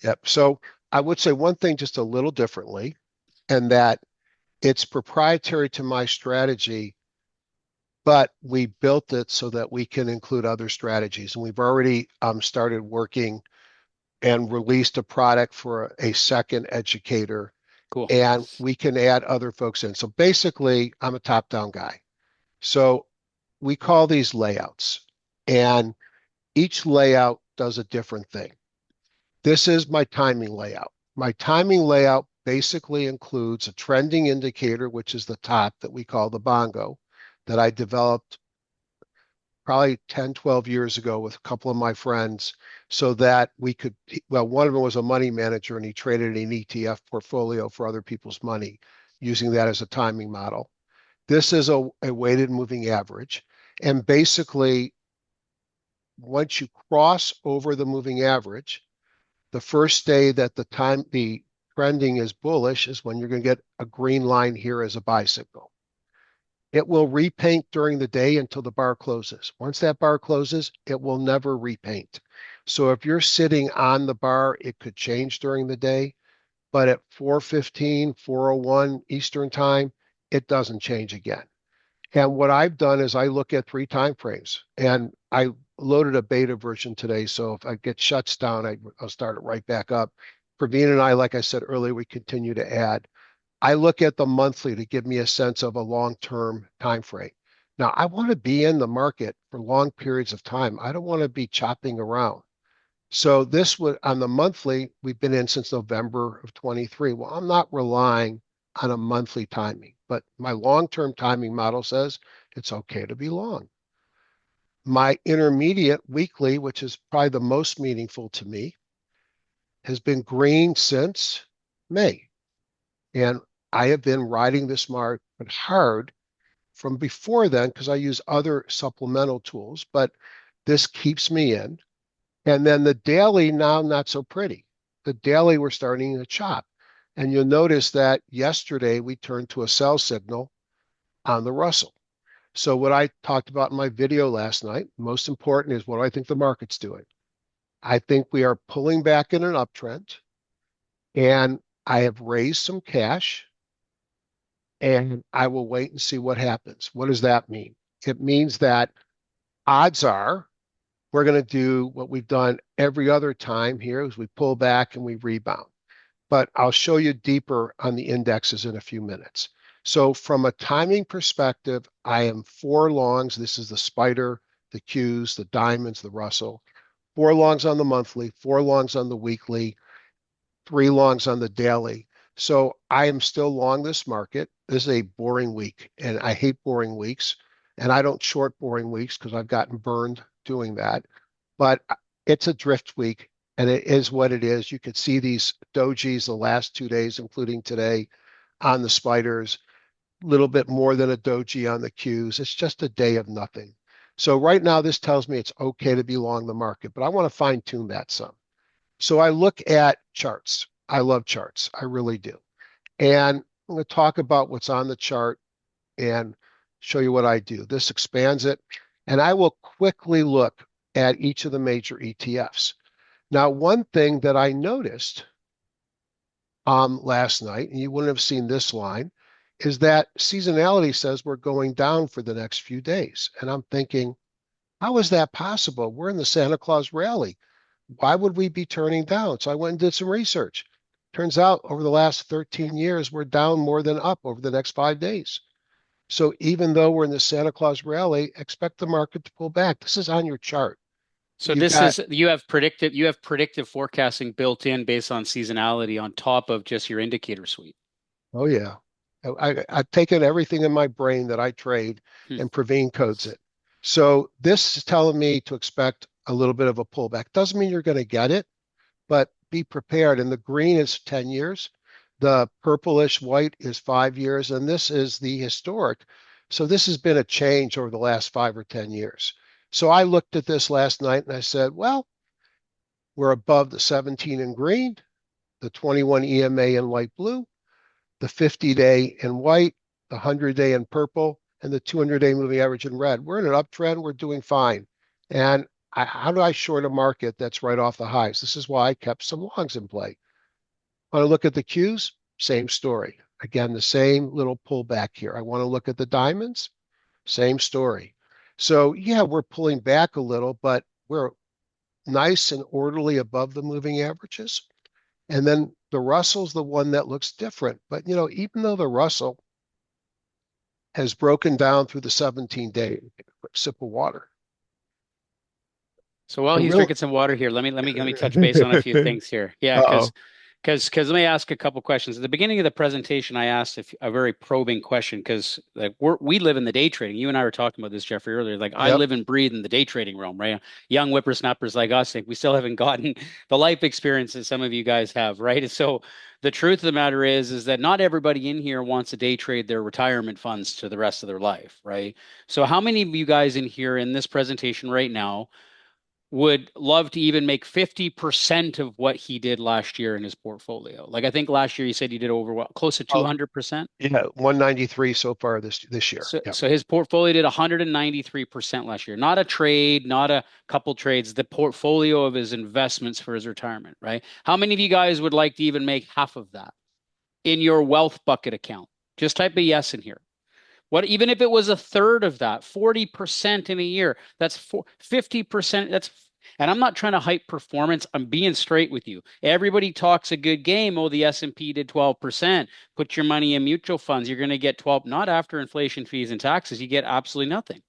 Yep. So I would say one thing just a little differently, and that it's proprietary to my strategy, but we built it so that we can include other strategies. And we've already started working and released a product for a second educator, Cool. and we can add other folks in. So basically, I'm a top-down guy. So we call these layouts, and each layout does a different thing. This is my timing layout. My timing layout basically includes a trending indicator, which is the top that we call the bongo, that I developed probably 10, 12 years ago with a couple of my friends so that we could, well, one of them was a money manager and he traded an ETF portfolio for other people's money using that as a timing model. This is a weighted moving average. And basically, once you cross over the moving average, the first day that the trending is bullish is when you're going to get a green line here as a buy signal. It will repaint during the day until the bar closes. Once that bar closes, it will never repaint. So if you're sitting on the bar, it could change during the day, but at 4:15, 4:01 Eastern time, it doesn't change again. And what I've done is I look at 3 time frames, and I loaded a beta version today. So if it gets shuts down, I'll start it right back up. Praveen and I, like I said earlier, we continue to add. I look at the monthly to give me a sense of a long-term time frame. Now, I want to be in the market for long periods of time. I don't want to be chopping around. So this would, on the monthly, we've been in since November of 23. Well, I'm not relying on a monthly timing, but my long-term timing model says it's okay to be long. My intermediate weekly, which is probably the most meaningful to me, has been green since May. And I have been riding this market hard from before then because I use other supplemental tools, but this keeps me in. And then the daily, now not so pretty. The daily, we're starting to chop. And you'll notice that yesterday we turned to a sell signal on the Russell. So what I talked about in my video last night, most important is what I think the market's doing. I think we are pulling back in an uptrend, and I have raised some cash, and I will wait and see what happens. What does that mean? It means that odds are we're going to do what we've done every other time here is we pull back and we rebound. But I'll show you deeper on the indexes in a few minutes. So from a timing perspective, I am 4 longs. This is the spider, the Qs, the diamonds, the Russell. 4 longs on the monthly, 4 longs on the weekly, 3 longs on the daily. So I am still long this market. This is a boring week, and I hate boring weeks. And I don't short boring weeks because I've gotten burned doing that. But it's a drift week, and it is what it is. You could see these dojis the last 2 days, including today, on the spiders, a little bit more than a doji on the Qs. It's just a day of nothing. So right now, this tells me it's okay to be long the market, but I want to fine tune that some. So I look at charts. I love charts. I really do. And I'm going to talk about what's on the chart and show you what I do. This expands it. And I will quickly look at each of the major ETFs. Now, one thing that I noticed last night, and you wouldn't have seen this line, is that seasonality says we're going down for the next few days. And I'm thinking, how is that possible? We're in the Santa Claus rally. Why would we be turning down? So I went and did some research. Turns out over the last 13 years, we're down more than up over the next 5 days. So even though we're in the Santa Claus rally, expect the market to pull back. This is on your chart. So You've this got, is you have predictive forecasting built in based on seasonality on top of just your indicator suite. oh yeah. I've taken everything in my brain that I trade Hmm. and Praveen codes it. So this is telling me to expect a little bit of a pullback. Doesn't mean you're going to get it, but be prepared. And the green is 10 years. The purplish white is 5 years. And this is the historic. So this has been a change over the last 5 or 10 years. So I looked at this last night and I said, well, we're above the 17 in green, the 21 EMA in light blue, the 50-day in white, the 100-day in purple, and the 200-day moving average in red. We're in an uptrend. We're doing fine. And how do I short a market that's right off the highs? This is why I kept some longs in play. Want to look at the Qs? Same story. Again, the same little pullback here. I want to look at the diamonds? Same story. So yeah, we're pulling back a little, but we're nice and orderly above the moving averages. And then the Russell's the one that looks different. But even though the Russell has broken down through the 17-day, sip of water. So while The he's real drinking some water here, let me touch base on a few things here. Yeah, Uh-oh. because let me ask a couple questions. At the beginning of the presentation, I asked a very probing question because like we live in the day trading. You and I were talking about this, Jeffrey, earlier. Like I Yep. live and breathe in the day trading realm, right? Young whippersnappers like us, like we still haven't gotten the life experience that some of you guys have, right? So the truth of the matter is that not everybody in here wants to day trade their retirement funds to the rest of their life, right? So how many of you guys in here in this presentation right now would love to even make 50% of what he did last year in his portfolio? Like I think last year he said he did over what, close to Oh, 200%. yeah, 193 so far this year. So, Yep. so his portfolio did 193% last year. Not a trade, not a couple trades, the portfolio of his investments for his retirement, right? How many of you guys would like to even make half of that in your wealth bucket account? Just type a yes in here. What, even if it was a third of that, 40% in a year, that's 50%. And I'm not trying to hype performance. I'm being straight with you. Everybody talks a good game. Oh, the S&P did 12%. Put your money in mutual funds. You're going to get 12, not after inflation, fees, and taxes. You get absolutely nothing.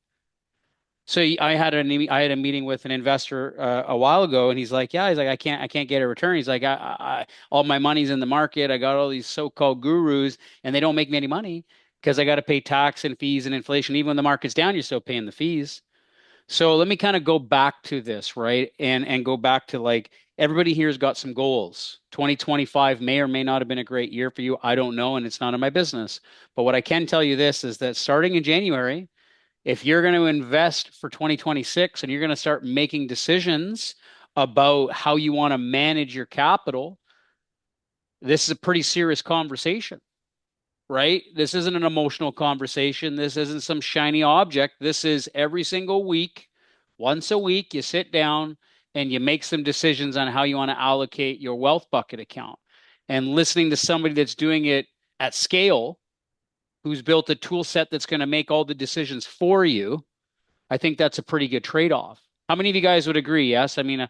So I had a meeting with an investor a while ago, and he's like, yeah, he's like, I can't get a return. He's like, all my money's in the market. I got all these so-called gurus, and they don't make me any money because I got to pay tax and fees and inflation. Even when the market's down, you're still paying the fees. So let me kind of go back to this, right? And go back to like everybody here's got some goals. 2025 may or may not have been a great year for you. I don't know, and it's none of my business. But what I can tell you this is that starting in January, if you're going to invest for 2026 and you're going to start making decisions about how you want to manage your capital, This is a pretty serious conversation, right? This isn't an emotional conversation. This isn't some shiny object. This is every single week, once a week, you sit down and you make some decisions on how you want to allocate your wealth bucket account. And listening to somebody that's doing it at scale, who's built a tool set that's going to make all the decisions for you, I think that's a pretty good trade-off. How many of you guys would agree? Yes. I mean,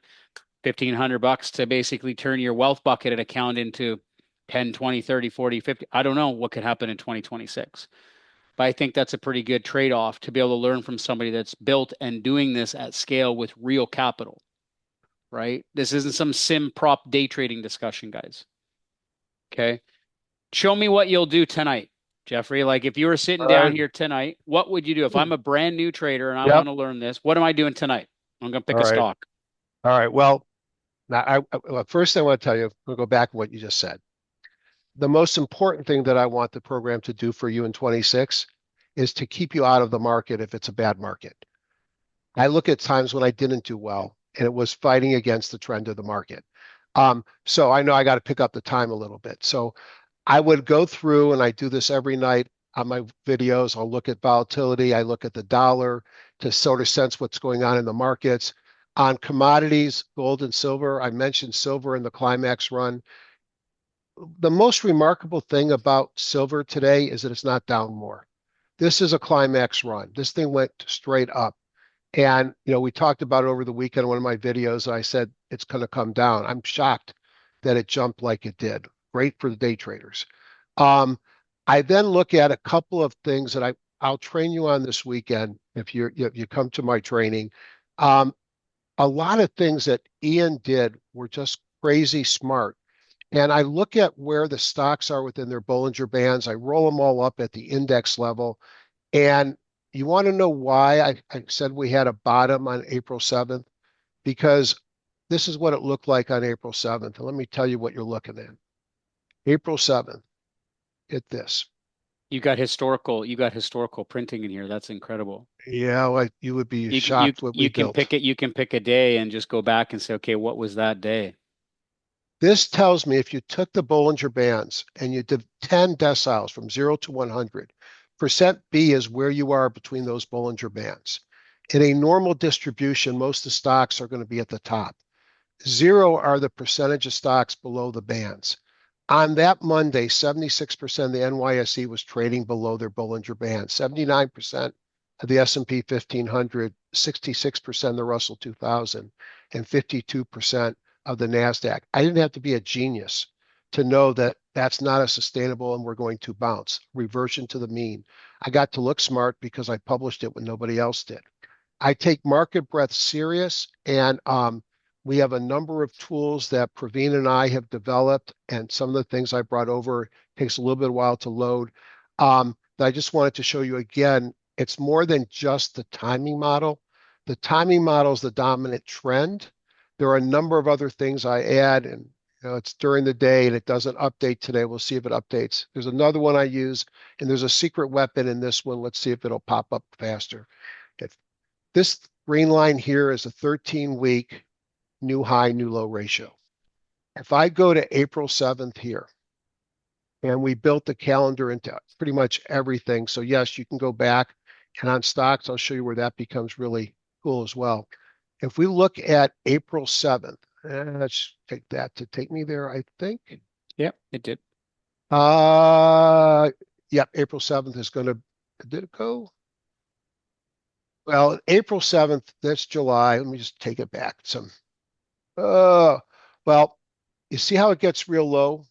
$1,500 to basically turn your wealth bucket account into 10, 20, 30, 40, 50. I don't know what could happen in 2026. But I think that's a pretty good trade-off to be able to learn from somebody that's built and doing this at scale with real capital, right? This isn't some sim prop day trading discussion, guys. Okay. Show me what you'll do tonight, Jeffrey. Like if you were sitting All down right. here tonight, what would you do? If I'm a brand new trader and I Yep. want to learn this, what am I doing tonight? I'm going to All pick a right. stock. All right. Well, now first I want to tell you, we'll go back to what you just said. The most important thing that I want the program to do for you in 26 is to keep you out of the market if it's a bad market. I look at times when I didn't do well, and it was fighting against the trend of the market. So I know I got to pick up the time a little bit. So I would go through, and I do this every night on my videos. I'll look at volatility. I look at the dollar to sort of sense what's going on in the markets. On commodities, gold and silver, I mentioned silver in the climax run. The most remarkable thing about silver today is that it's not down more. This is a climax run. This thing went straight up. And, we talked about it over the weekend in one of my videos. And I said it's going to come down. I'm shocked that it jumped like it did. Great for the day traders. Um, I then look at a couple of things that I'll train you on this weekend if you come to my training. Um, a lot of things that Ian did were just crazy smart. And I look at where the stocks are within their Bollinger Bands. I roll them all up at the index level. And you want to know why I said we had a bottom on April 7th? Because this is what it looked like on April 7th. And let me tell you what you're looking at. April 7th, hit this. You got historical printing in here. That's incredible. Yeah, well, you would be You you shocked what we you can built. pick it. You can pick a day and just go back and say, okay, what was that day? This tells me if you took the Bollinger Bands and you did 10 deciles from 0 to 100, percent B is where you are between those Bollinger Bands. In a normal distribution, most of the stocks are going to be at the top. 0 are the percentage of stocks below the bands. On that Monday, 76% of the NYSE was trading below their Bollinger Band, 79% of the S&P 1500, 66% of the Russell 2000, and 52% of the NASDAQ. I didn't have to be a genius to know that that's not a sustainable and we're going to bounce. Reversion to the mean. I got to look smart because I published it when nobody else did. I take market breadth serious, and we have a number of tools that Praveen and I have developed, and some of the things I brought over takes a little bit of while to load. I just wanted to show you again, it's more than just the timing model. The timing model is the dominant trend. There are a number of other things I add, and it's during the day and it doesn't update today. We'll see if it updates. There's another one I use, and there's a secret weapon in this one. Let's see if it'll pop up faster. This green line here is a 13-week new high, new low ratio. If I go to April 7th here, and we built the calendar into pretty much everything. So yes, you can go back, and on stocks, I'll show you where that becomes really cool as well. If we look at April 7th, let's take that to take me there, I think. Yep, it did. Yep, April 7th is going to, did it go? Well, April 7th, that's July. Let me just take it back well, you see how it gets real low?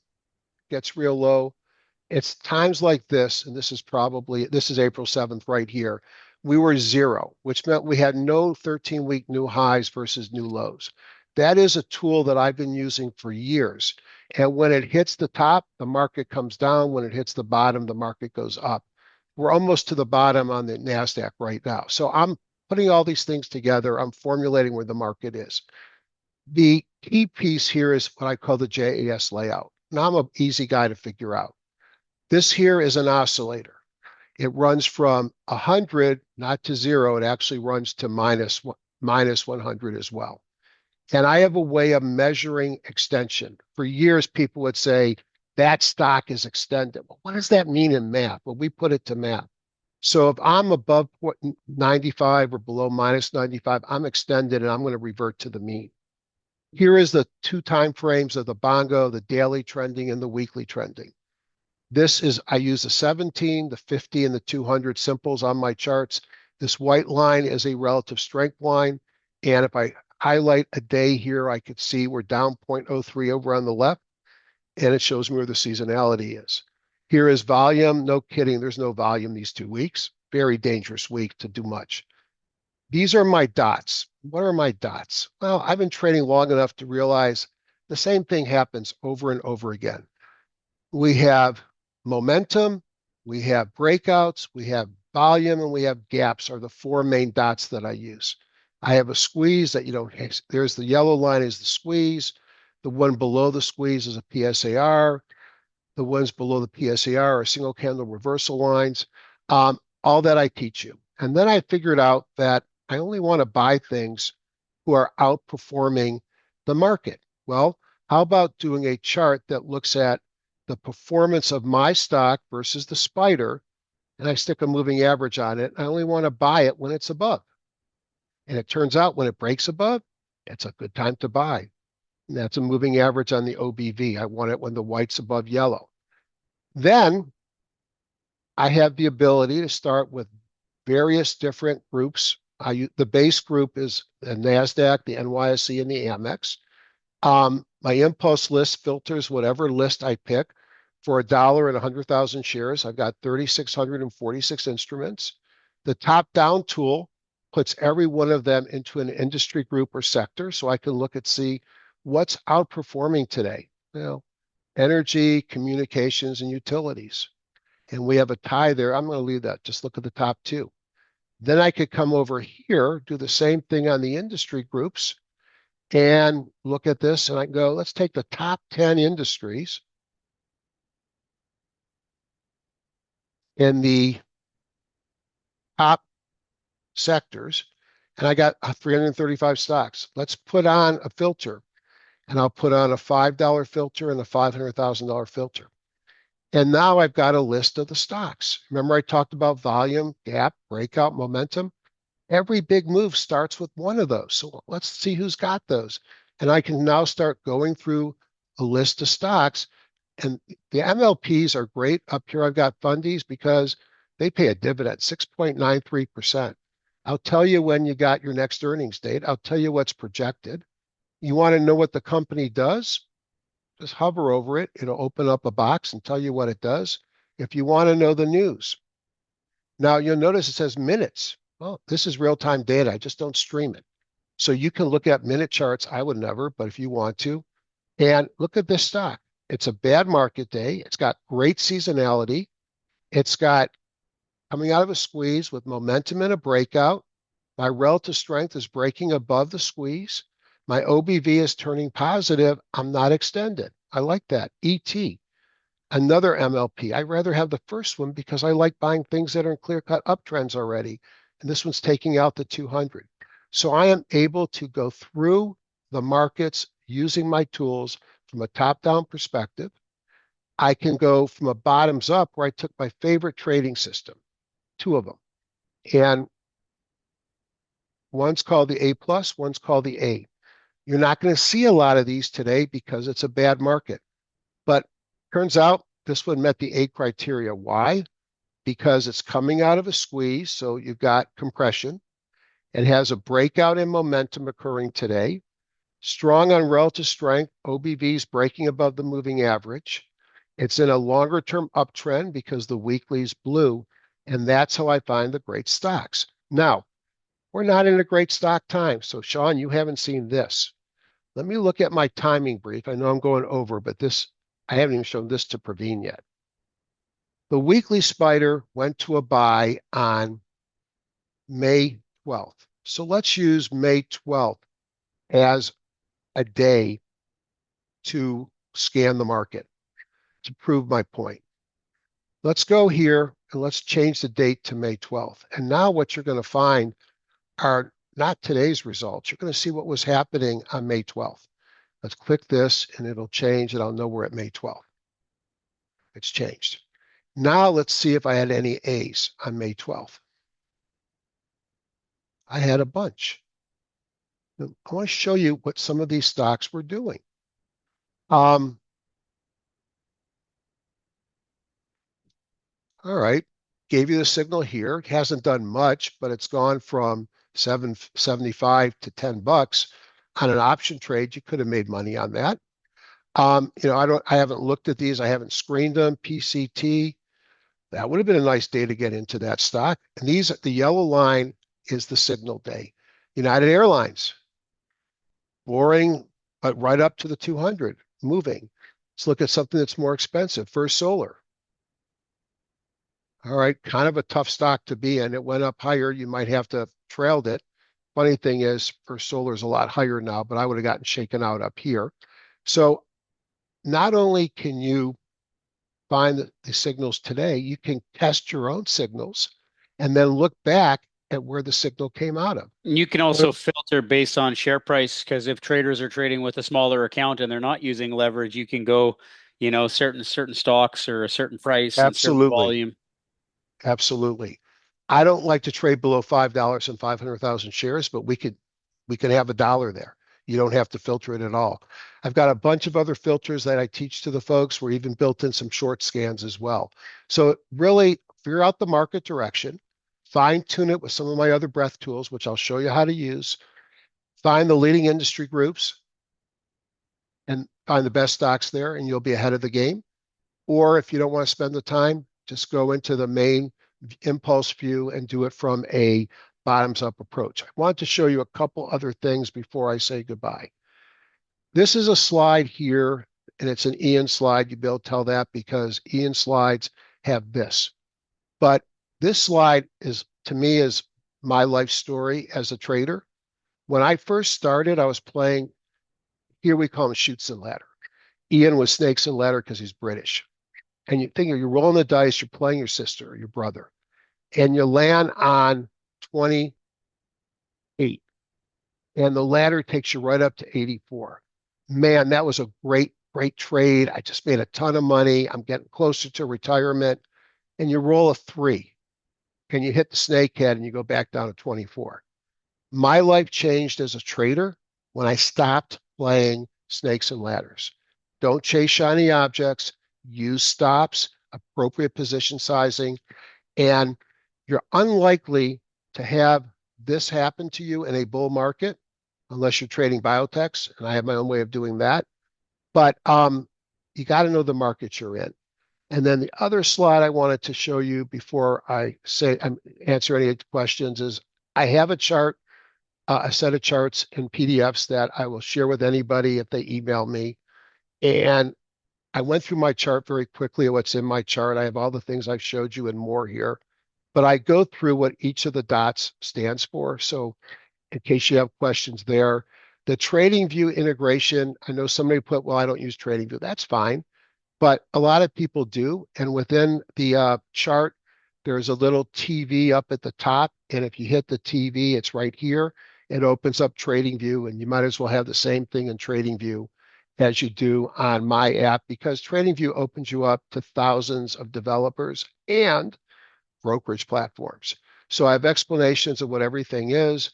Gets real low. It's times like this, and this is April 7th right here. We were 0, which meant we had no 13-week new highs versus new lows. That is a tool that I've been using for years. And when it hits the top, the market comes down. When it hits the bottom, the market goes up. We're almost to the bottom on the NASDAQ right now. So I'm putting all these things together. I'm formulating where the market is. The key piece here is what I call the JAS layout. Now I'm an easy guy to figure out. This here is an oscillator. It runs from 100, not to 0. It actually runs to minus 100 as well. And I have a way of measuring extension. For years, people would say, that stock is extended. Well, what does that mean in math? Well, we put it to math. So if I'm above 95 or below minus 95, I'm extended and I'm going to revert to the mean. Here is the two time frames of the bongo, the daily trending and the weekly trending. This is, I use the 17, the 50, and the 200 simples on my charts. This white line is a relative strength line. And if I highlight a day here, I could see we're down 0.03 over on the left, and it shows me where the seasonality is. Here is volume. No kidding, there's no volume these 2 weeks. Very dangerous week to do much. These are my dots. What are my dots? Well, I've been trading long enough to realize the same thing happens over and over again. We have momentum, we have breakouts, we have volume, and we have gaps are the four main dots that I use. I have a squeeze that, there's the yellow line is the squeeze. The one below the squeeze is a PSAR. The ones below the PSAR are single candle reversal lines. All that I teach you. And then I figured out that I only want to buy things who are outperforming the market. Well, how about doing a chart that looks at the performance of my stock versus the spider, and I stick a moving average on it. I only want to buy it when it's above. And it turns out when it breaks above, it's a good time to buy. And that's a moving average on the OBV. I want it when the white's above yellow. Then I have the ability to start with various different groups. The base group is the NASDAQ, the NYSE, and the Amex. My impulse list filters whatever list I pick. For $1 and 100,000 shares, I've got 3,646 instruments. The top-down tool puts every one of them into an industry group or sector, so I can look at see what's outperforming today. Energy, communications, and utilities. And we have a tie there. I'm going to leave that. Just look at the top two. Then I could come over here, do the same thing on the industry groups, and look at this, and I can go, let's take the top 10 industries in the top sectors, and I got 335 stocks. Let's put on a filter, and I'll put on a $5 filter and a $500,000 filter. And now I've got a list of the stocks. Remember I talked about volume, gap, breakout, momentum? Every big move starts with one of those. So let's see who's got those. And I can now start going through a list of stocks. And the MLPs are great. Up here I've got fundies because they pay a dividend, 6.93%. I'll tell you when you got your next earnings date. I'll tell you what's projected. You want to know what the company does? Just hover over it. It'll open up a box and tell you what it does. If you want to know the news. Now you'll notice it says minutes. Well, this is real-time data. I just don't stream it. So you can look at minute charts. I would never, but if you want to. And look at this stock. It's a bad market day. It's got great seasonality. It's got coming out of a squeeze with momentum and a breakout. My relative strength is breaking above the squeeze. My OBV is turning positive. I'm not extended. I like that. ET, another MLP. I'd rather have the first one because I like buying things that are in clear-cut uptrends already. And this one's taking out the 200. So I am able to go through the markets using my tools from a top-down perspective. I can go from a bottoms up where I took my favorite trading system, two of them. And one's called the A+, one's called the A. You're not going to see a lot of these today because it's a bad market. But turns out this one met the A criteria. Why? Because it's coming out of a squeeze, so you've got compression. It has a breakout in momentum occurring today. Strong on relative strength, OBV's breaking above the moving average. It's in a longer-term uptrend because the weekly's blue, and that's how I find the great stocks. Now, we're not in a great stock time, so Sean, you haven't seen this. Let me look at my timing brief. I know I'm going over, but I haven't even shown this to Praveen yet. The weekly spider went to a buy on May 12th. So let's use May 12th as a day to scan the market to prove my point. Let's go here and let's change the date to May 12th. And now what you're going to find are not today's results. You're going to see what was happening on May 12th. Let's click this and it'll change and I'll know we're at May 12th. It's changed. Now let's see if I had any A's on May 12th. I had a bunch. I want to show you what some of these stocks were doing. All right, gave you the signal here. It hasn't done much, but it's gone from 7.75 to $10 on an option trade. You could have made money on that. I haven't looked at these. I haven't screened them. PCT, that would have been a nice day to get into that stock. And the yellow line is the signal day. United Airlines, boring, but right up to the 200, moving. Let's look at something that's more expensive. First Solar. All right, kind of a tough stock to be in. It went up higher. You might have to trailed it. Funny thing is, First Solar is a lot higher now, but I would have gotten shaken out up here. So not only can you find the signals today, you can test your own signals and then look back at where the signal came out of. You can also filter based on share price, because if traders are trading with a smaller account and they're not using leverage, you can go, certain stocks or a certain price and certain Absolutely. volume. Absolutely. I don't like to trade below $5 and 500,000 shares, but we could have $1 there. You don't have to filter it at all. I've got a bunch of other filters that I teach to the folks. We're even built in some short scans as well. So really figure out the market direction, fine tune it with some of my other breadth tools, which I'll show you how to use. Find the leading industry groups and find the best stocks there, and you'll be ahead of the game. Or if you don't want to spend the time, just go into the main impulse view and do it from a bottoms up approach. I want to show you a couple other things before I say goodbye. This is a slide here, and it's an Ian slide. You'll be able to tell that because Ian slides have this. But this slide to me, is my life story as a trader. When I first started, I was playing, here we call them shoots and ladder. Ian was snakes and ladder because he's British. And you think you're rolling the dice, you're playing your sister or your brother, and you land on 28. And the ladder takes you right up to 84. Man, that was a great, great trade. I just made a ton of money. I'm getting closer to retirement. And you roll a 3. And you hit the snake head and you go back down to 24. My life changed as a trader when I stopped playing snakes and ladders. Don't chase shiny objects. Use stops, appropriate position sizing, and you're unlikely to have this happen to you in a bull market unless you're trading biotechs, and I have my own way of doing that. But you got to know the market you're in. And then the other slide I wanted to show you before I answer any questions is I have a chart, a set of charts in PDFs that I will share with anybody if they email me. And I went through my chart very quickly, what's in my chart. I have all the things I've showed you and more here, but I go through what each of the dots stands for. So in case you have questions there, the TradingView integration, I know somebody put, well, I don't use TradingView. That's fine, but a lot of people do. And within the chart, there's a little TV up at the top. And if you hit the TV, it's right here. It opens up TradingView, and you might as well have the same thing in TradingView as you do on my app, because TradingView opens you up to thousands of developers and brokerage platforms. So I have explanations of what everything is.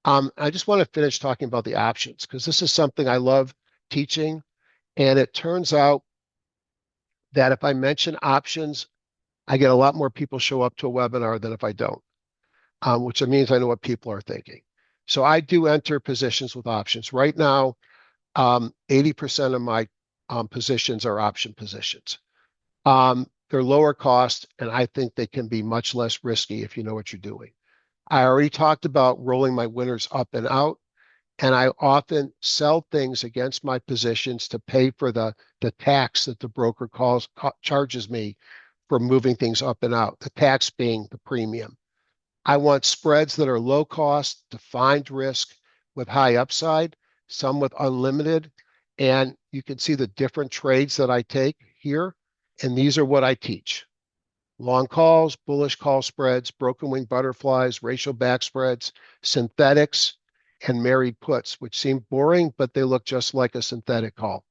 I just want to finish talking about the options because this is something I love teaching. And it turns out that if I mention options, I get a lot more people show up to a webinar than if I don't, which means I know what people are thinking. So I do enter positions with options. Right now, 80% of my positions are option positions. They're lower cost, and I think they can be much less risky if you know what you're doing. I already talked about rolling my winners up and out, and I often sell things against my positions to pay for the tax that the broker charges me for moving things up and out, the tax being the premium. I want spreads that are low cost, defined risk with high upside, some with unlimited. And you can see the different trades that I take here. And these are what I teach. Long calls, bullish call spreads, broken wing butterflies, ratio back spreads, synthetics, and married puts, which seem boring, but they look just like a synthetic call.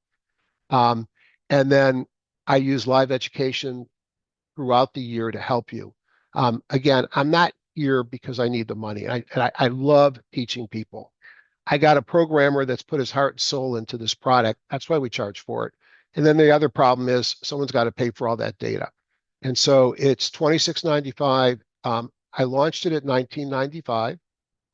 And then I use live education throughout the year to help you. Again, I'm not here because I need the money. I love teaching people. I got a programmer that's put his heart and soul into this product. That's why we charge for it. And then the other problem is someone's got to pay for all that data. And so it's $26.95. I launched it at $19.95.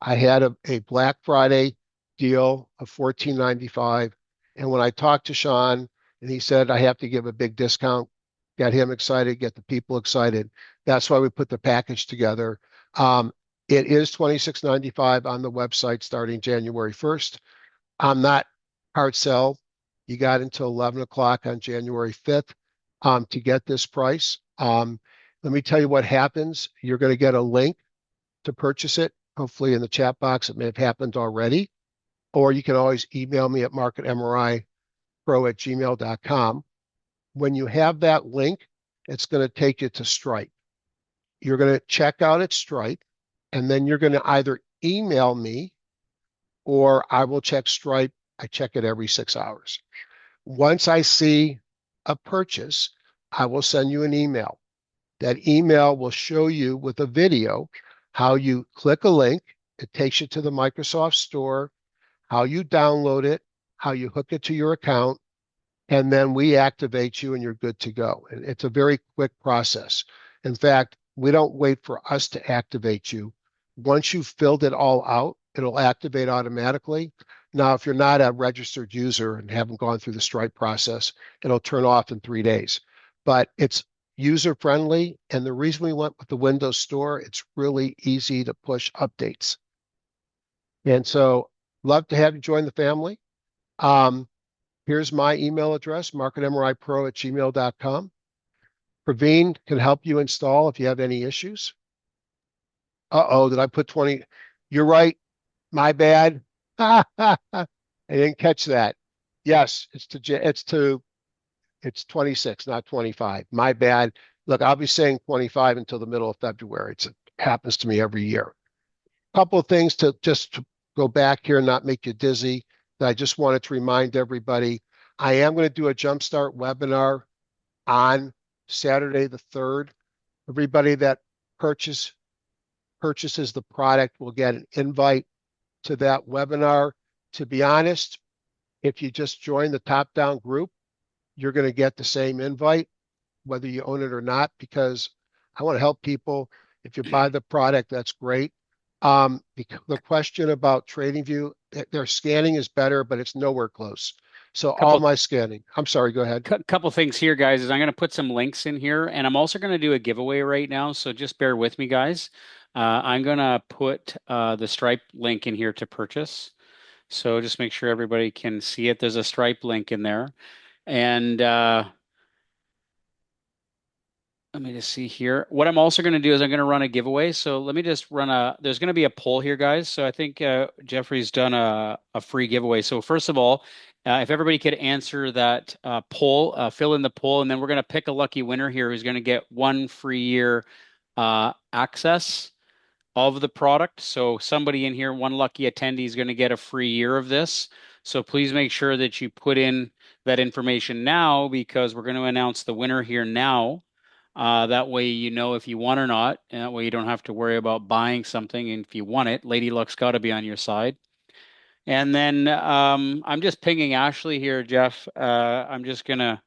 I had a Black Friday deal of $14.95. And when I talked to Sean and he said I have to give a big discount, get him excited, get the people excited. That's why we put the package together. It is $26.95 on the website starting January 1st. I'm not hard sell. You got until 11 o'clock on January 5th to get this price. Let me tell you what happens. You're going to get a link to purchase it. Hopefully in the chat box, it may have happened already. Or you can always email me at marketmripro@gmail.com. When you have that link, it's going to take you to Stripe. You're going to check out at Stripe, and then you're going to either email me or I will check Stripe. I check it every 6 hours. Once I see a purchase, I will send you an email. That email will show you with a video how you click a link. It takes you to the Microsoft Store, how you download it, how you hook it to your account, and then we activate you and you're good to go. And it's a very quick process. In fact, we don't wait for us to activate you. Once you've filled it all out, it'll activate automatically. Now, if you're not a registered user and haven't gone through the Stripe process, it'll turn off in 3 days. But it's user friendly. And the reason we went with the Windows Store, it's really easy to push updates. And so love to have you join the family. Here's my email address, marketmripro@gmail.com. Praveen can help you install if you have any issues. Uh-oh, did I put 20? You're right. My bad. I didn't catch that. Yes, it's 26, not 25. My bad. Look, I'll be saying 25 until the middle of February. It happens to me every year. A couple of things to go back here and not make you dizzy. That I just wanted to remind everybody. I am going to do a Jumpstart webinar on Saturday the 3rd. Everybody that purchases the product will get an invite to that webinar. To be honest, if you just join the top-down group, you're going to get the same invite, whether you own it or not, because I want to help people. If you buy the product, that's great. The question about TradingView, their scanning is better, but it's nowhere close. So all my scanning. I'm sorry, go ahead. Couple things here, guys, is I'm going to put some links in here, and I'm also going to do a giveaway right now. So just bear with me, guys. I'm going to put the Stripe link in here to purchase. So just make sure everybody can see it. There's a Stripe link in there. And let me just see here. What I'm also going to do is I'm going to run a giveaway. So let me just there's going to be a poll here, guys. So I think Jeffrey's done a free giveaway. So first of all, if everybody could answer that poll, fill in the poll, and then we're going to pick a lucky winner here who's going to get 1 free year access of the product. So somebody in here, one lucky attendee is going to get a free year of this. So please make sure that you put in that information now, because we're going to announce the winner here now. That way you know if you won or not. And that way you don't have to worry about buying something. And if you want it, Lady Luck's got to be on your side. And then I'm just pinging Ashley here, Jeff. I'm just going to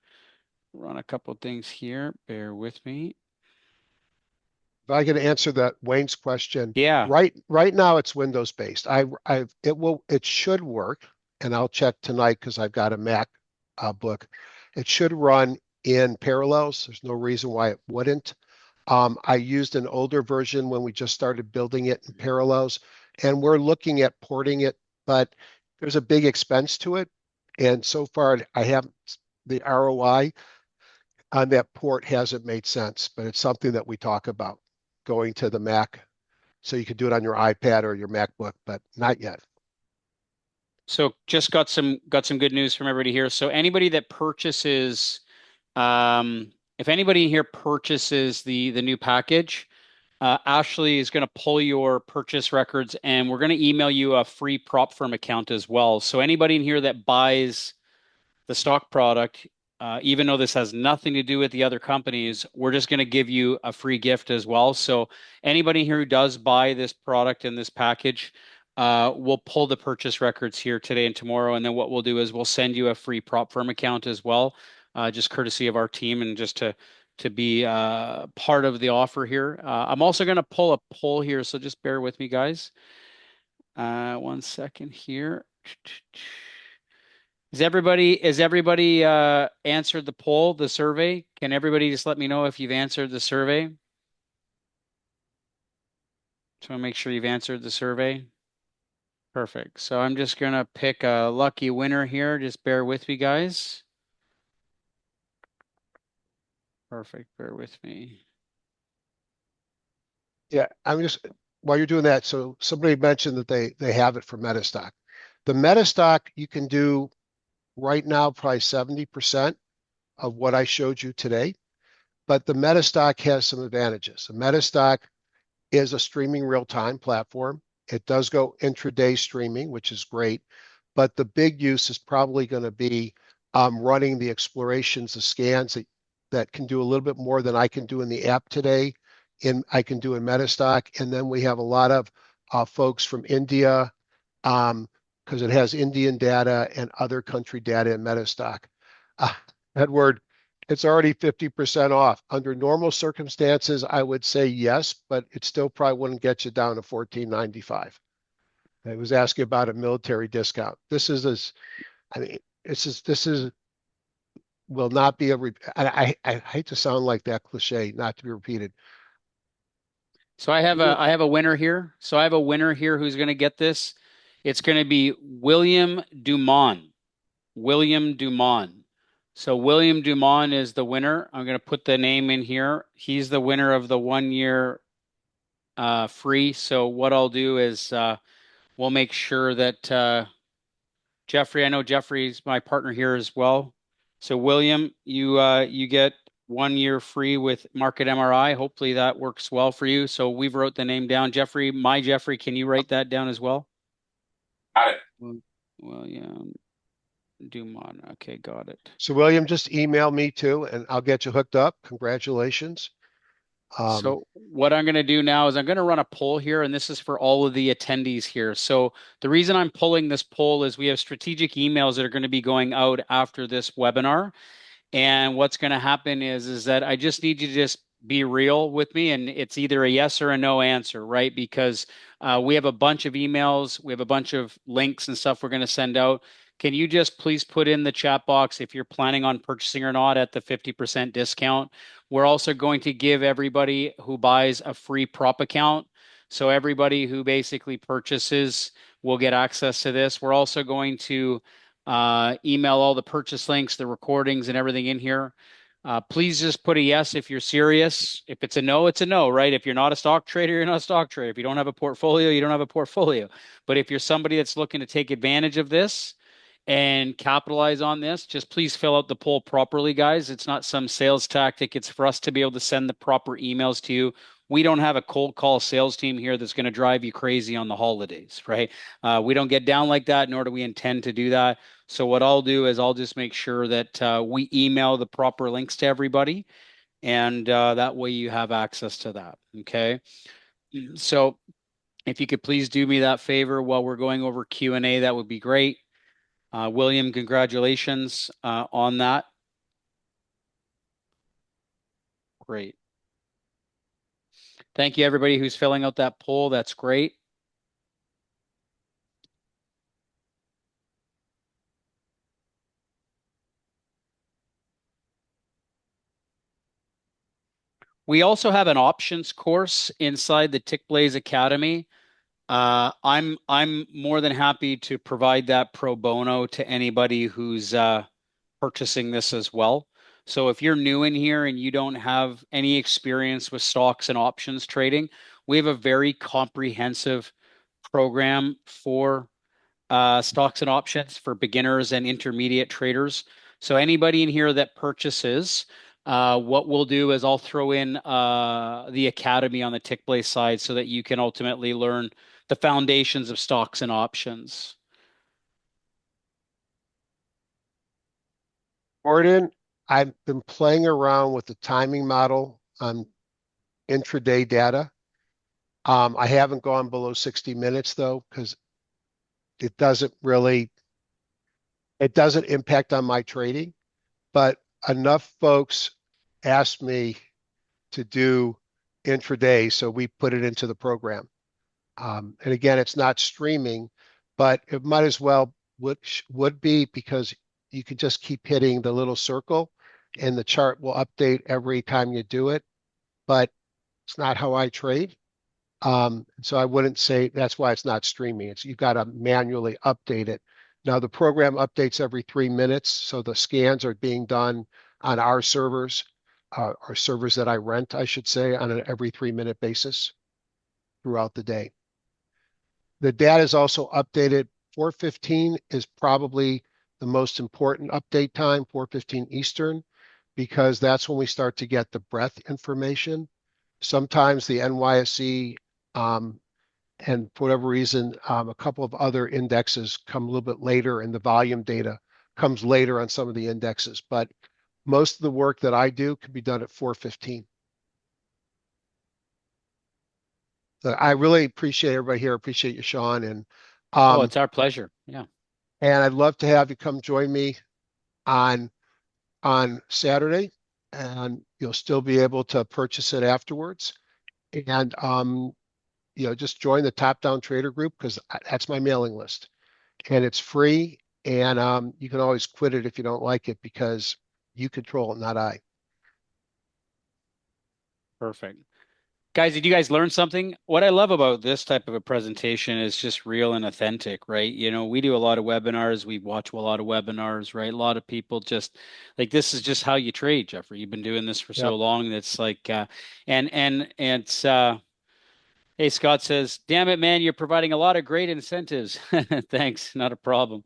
run a couple things here. Bear with me. If I can answer that Wayne's question, Yeah. right now it's Windows based. It should work, and I'll check tonight because I've got a Mac book. It should run in parallels. There's no reason why it wouldn't. I used an older version when we just started building it in parallels, and we're looking at porting it, but there's a big expense to it. And so far, the ROI on that port hasn't made sense, but it's something that we talk about, going to the Mac. So you could do it on your iPad or your MacBook, but not yet. So just got some good news from everybody here. So anybody that purchases if anybody here purchases the new package, Ashley is going to pull your purchase records, and we're going to email you a free prop firm account as well. So anybody in here that buys the stock product, even though this has nothing to do with the other companies, we're just going to give you a free gift as well. So anybody here who does buy this product in this package, we'll pull the purchase records here today and tomorrow. And then what we'll do is we'll send you a free prop firm account as well, just courtesy of our team and just to be part of the offer here. I'm also going to pull a poll here, so just bear with me, guys. 1 second here. Is everybody answered the poll, the survey? Can everybody just let me know if you've answered the survey? Just want to make sure you've answered the survey. Perfect. So I'm just gonna pick a lucky winner here. Just bear with me, guys. Perfect. Bear with me. Yeah, I'm just while you're doing that. So somebody mentioned that they have it for Metastock. The Metastock you can do right now probably 70% of what I showed you today, but the Metastock has some advantages. The Metastock is a streaming real-time platform. It does go intraday streaming, which is great, but the big use is probably going to be running the explorations, the scans that can do a little bit more than I can do in the app today. I can do in Metastock, and then we have a lot of folks from India, because it has Indian data and other country data in Metastock. Edward, it's already 50% off. Under normal circumstances, I would say yes, but it still probably wouldn't get you down to $14.95. I was asking about a military discount. This is I mean, this is will not be I hate to sound like that cliche, not to be repeated. So I have a winner here. So I have a winner here who's going to get this. It's going to be William Dumont. William Dumont. So William Dumont is the winner. I'm going to put the name in here. He's the winner of the 1 year free. So what I'll do is we'll make sure that Jeffrey, I know Jeffrey's my partner here as well. So William, you get 1 year free with Market MRI. Hopefully that works well for you. So we've wrote the name down. Jeffrey, my Jeffrey, can you write that down as well? Got it. William Dumont. Okay, got it. So William, just email me too, and I'll get you hooked up. Congratulations. So what I'm going to do now is I'm going to run a poll here, and this is for all of the attendees here. So the reason I'm pulling this poll is we have strategic emails that are going to be going out after this webinar. And what's going to happen is that I just need you to just be real with me, and it's either a yes or a no answer, right? Because we have a bunch of emails, we have a bunch of links and stuff we're going to send out. Can you just please put in the chat box if you're planning on purchasing or not at the 50% discount? We're also going to give everybody who buys a free prop account. So everybody who basically purchases will get access to this. We're also going to email all the purchase links, the recordings, and everything in here. Please just put a yes if you're serious. If it's a no, it's a no, right? If you're not a stock trader, you're not a stock trader. If you don't have a portfolio, you don't have a portfolio. But if you're somebody that's looking to take advantage of this and capitalize on this, just please fill out the poll properly, guys. It's not some sales tactic. It's for us to be able to send the proper emails to you. We don't have a cold call sales team here that's going to drive you crazy on the holidays, right? We don't get down like that, nor do we intend to do that. So what I'll do is I'll just make sure that we email the proper links to everybody, and that way you have access to that. Okay. So if you could please do me that favor while we're going over Q&A, that would be great. William, congratulations on that. Great. Thank you, everybody who's filling out that poll. That's great. We also have an options course inside the Tickblaze Academy. I'm more than happy to provide that pro bono to anybody who's purchasing this as well. So if you're new in here and you don't have any experience with stocks and options trading, we have a very comprehensive program for stocks and options for beginners and intermediate traders. So anybody in here that purchases, what we'll do is I'll throw in the academy on the Tickblaze side so that you can ultimately learn the foundations of stocks and options. Gordon, I've been playing around with the timing model on intraday data. I haven't gone below 60 minutes though, because it doesn't impact on my trading. But enough folks asked me to do intraday, so we put it into the program. And again, it's not streaming, but it might as well would be, because you can just keep hitting the little circle and the chart will update every time you do it. But it's not how I trade. So I wouldn't say that's why it's not streaming. You've got to manually update it. Now the program updates every 3 minutes, so the scans are being done on our servers, or servers that I rent, I should say, on an every 3 minute basis throughout the day. The data is also updated. 4:15 is probably the most important update time, 4:15 Eastern, because that's when we start to get the breadth information. Sometimes the NYSE, and for whatever reason, a couple of other indexes come a little bit later, and the volume data comes later on some of the indexes. But most of the work that I do can be done at 4:15. So I really appreciate everybody here. Appreciate you, Sean, Oh, um, it's our pleasure. Yeah. and I'd love to have you come join me on Saturday, and you'll still be able to purchase it afterwards. And just join the Top Down Trader group, because that's my mailing list, and it's free. And you can always quit it if you don't like it, because you control it, not I. Perfect. Guys, did you guys learn something? What I love about this type of a presentation is just real and authentic, right? We do a lot of webinars, we watch a lot of webinars, right? A lot of people just like this is just how you trade, Jeffrey. You've been doing this for so Yep. long that's like and it's hey, Scott says, "Damn it, man, you're providing a lot of great incentives." Thanks, not a problem.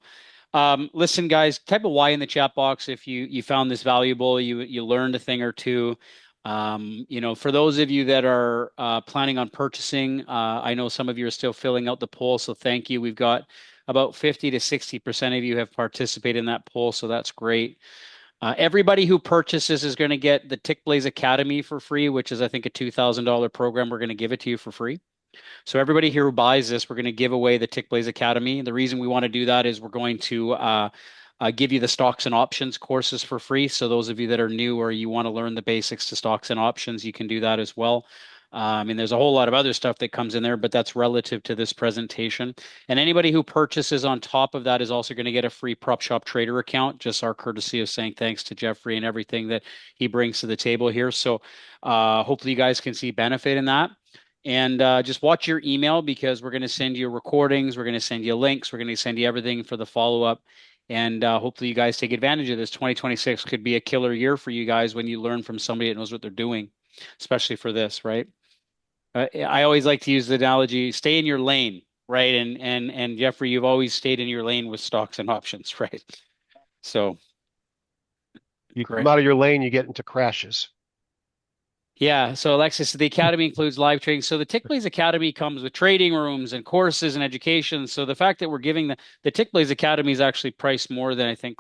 Listen, guys, type a Y in the chat box if you found this valuable, you learned a thing or two. For those of you that are planning on purchasing, I know some of you are still filling out the poll, so thank you. We've got about 50 to 60% of you have participated in that poll, so that's great. Everybody who purchases is going to get the Tickblaze Academy for free, which is, I think, a $2,000 program. We're going to give it to you for free. So everybody here who buys this, we're going to give away the Tickblaze Academy. And the reason we want to do that is we're going to give you the stocks and options courses for free. So those of you that are new or you want to learn the basics to stocks and options, you can do that as well. And there's a whole lot of other stuff that comes in there, but that's relative to this presentation. And anybody who purchases on top of that is also going to get a free Prop Shop Trader account, just our courtesy of saying thanks to Jeffrey and everything that he brings to the table here. So hopefully you guys can see benefit in that. And just watch your email, because we're going to send you recordings. We're going to send you links. We're going to send you everything for the follow-up. And hopefully you guys take advantage of this. 2026 could be a killer year for you guys when you learn from somebody that knows what they're doing, especially for this, right? I always like to use the analogy, stay in your lane, right? And Jeffrey, you've always stayed in your lane with stocks and options, right? So You come great. out of your lane, you get into crashes. Yeah, so Alexis, the academy includes live trading. So the Tickblaze Academy comes with trading rooms and courses and education. So the fact that we're giving the Tickblaze Academy is actually priced more than I think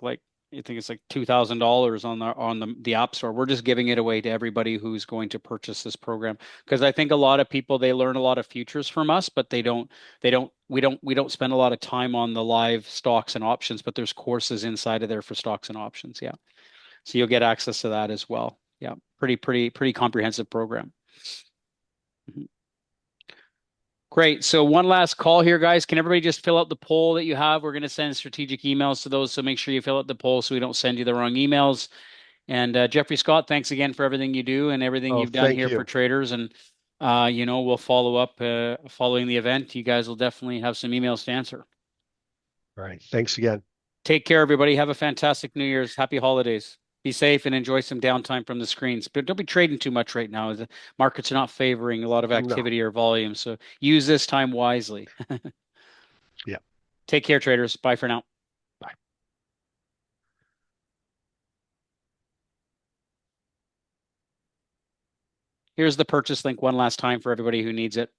it's like $2,000 on the App Store. We're just giving it away to everybody who's going to purchase this program, because I think a lot of people, they learn a lot of futures from us, but we don't spend a lot of time on the live stocks and options, but there's courses inside of there for stocks and options. Yeah. So you'll get access to that as well. Yeah, pretty comprehensive program. Mhm. Great. So one last call here, guys. Can everybody just fill out the poll that you have? We're going to send strategic emails to those, so make sure you fill out the poll so we don't send you the wrong emails. And Jeffrey Scott, thanks again for everything you do and everything Oh, you've done thank here for you. traders. And we'll follow up following the event. You guys will definitely have some emails to answer. All right. Thanks again. Take care, everybody. Have a fantastic New Year's. Happy holidays. Be safe and enjoy some downtime from the screens. But don't be trading too much right now. The markets are not favoring a lot of No. activity or volume. So use this time wisely. Yeah. Take care, traders. Bye for now. Bye. Here's the purchase link one last time for everybody who needs it.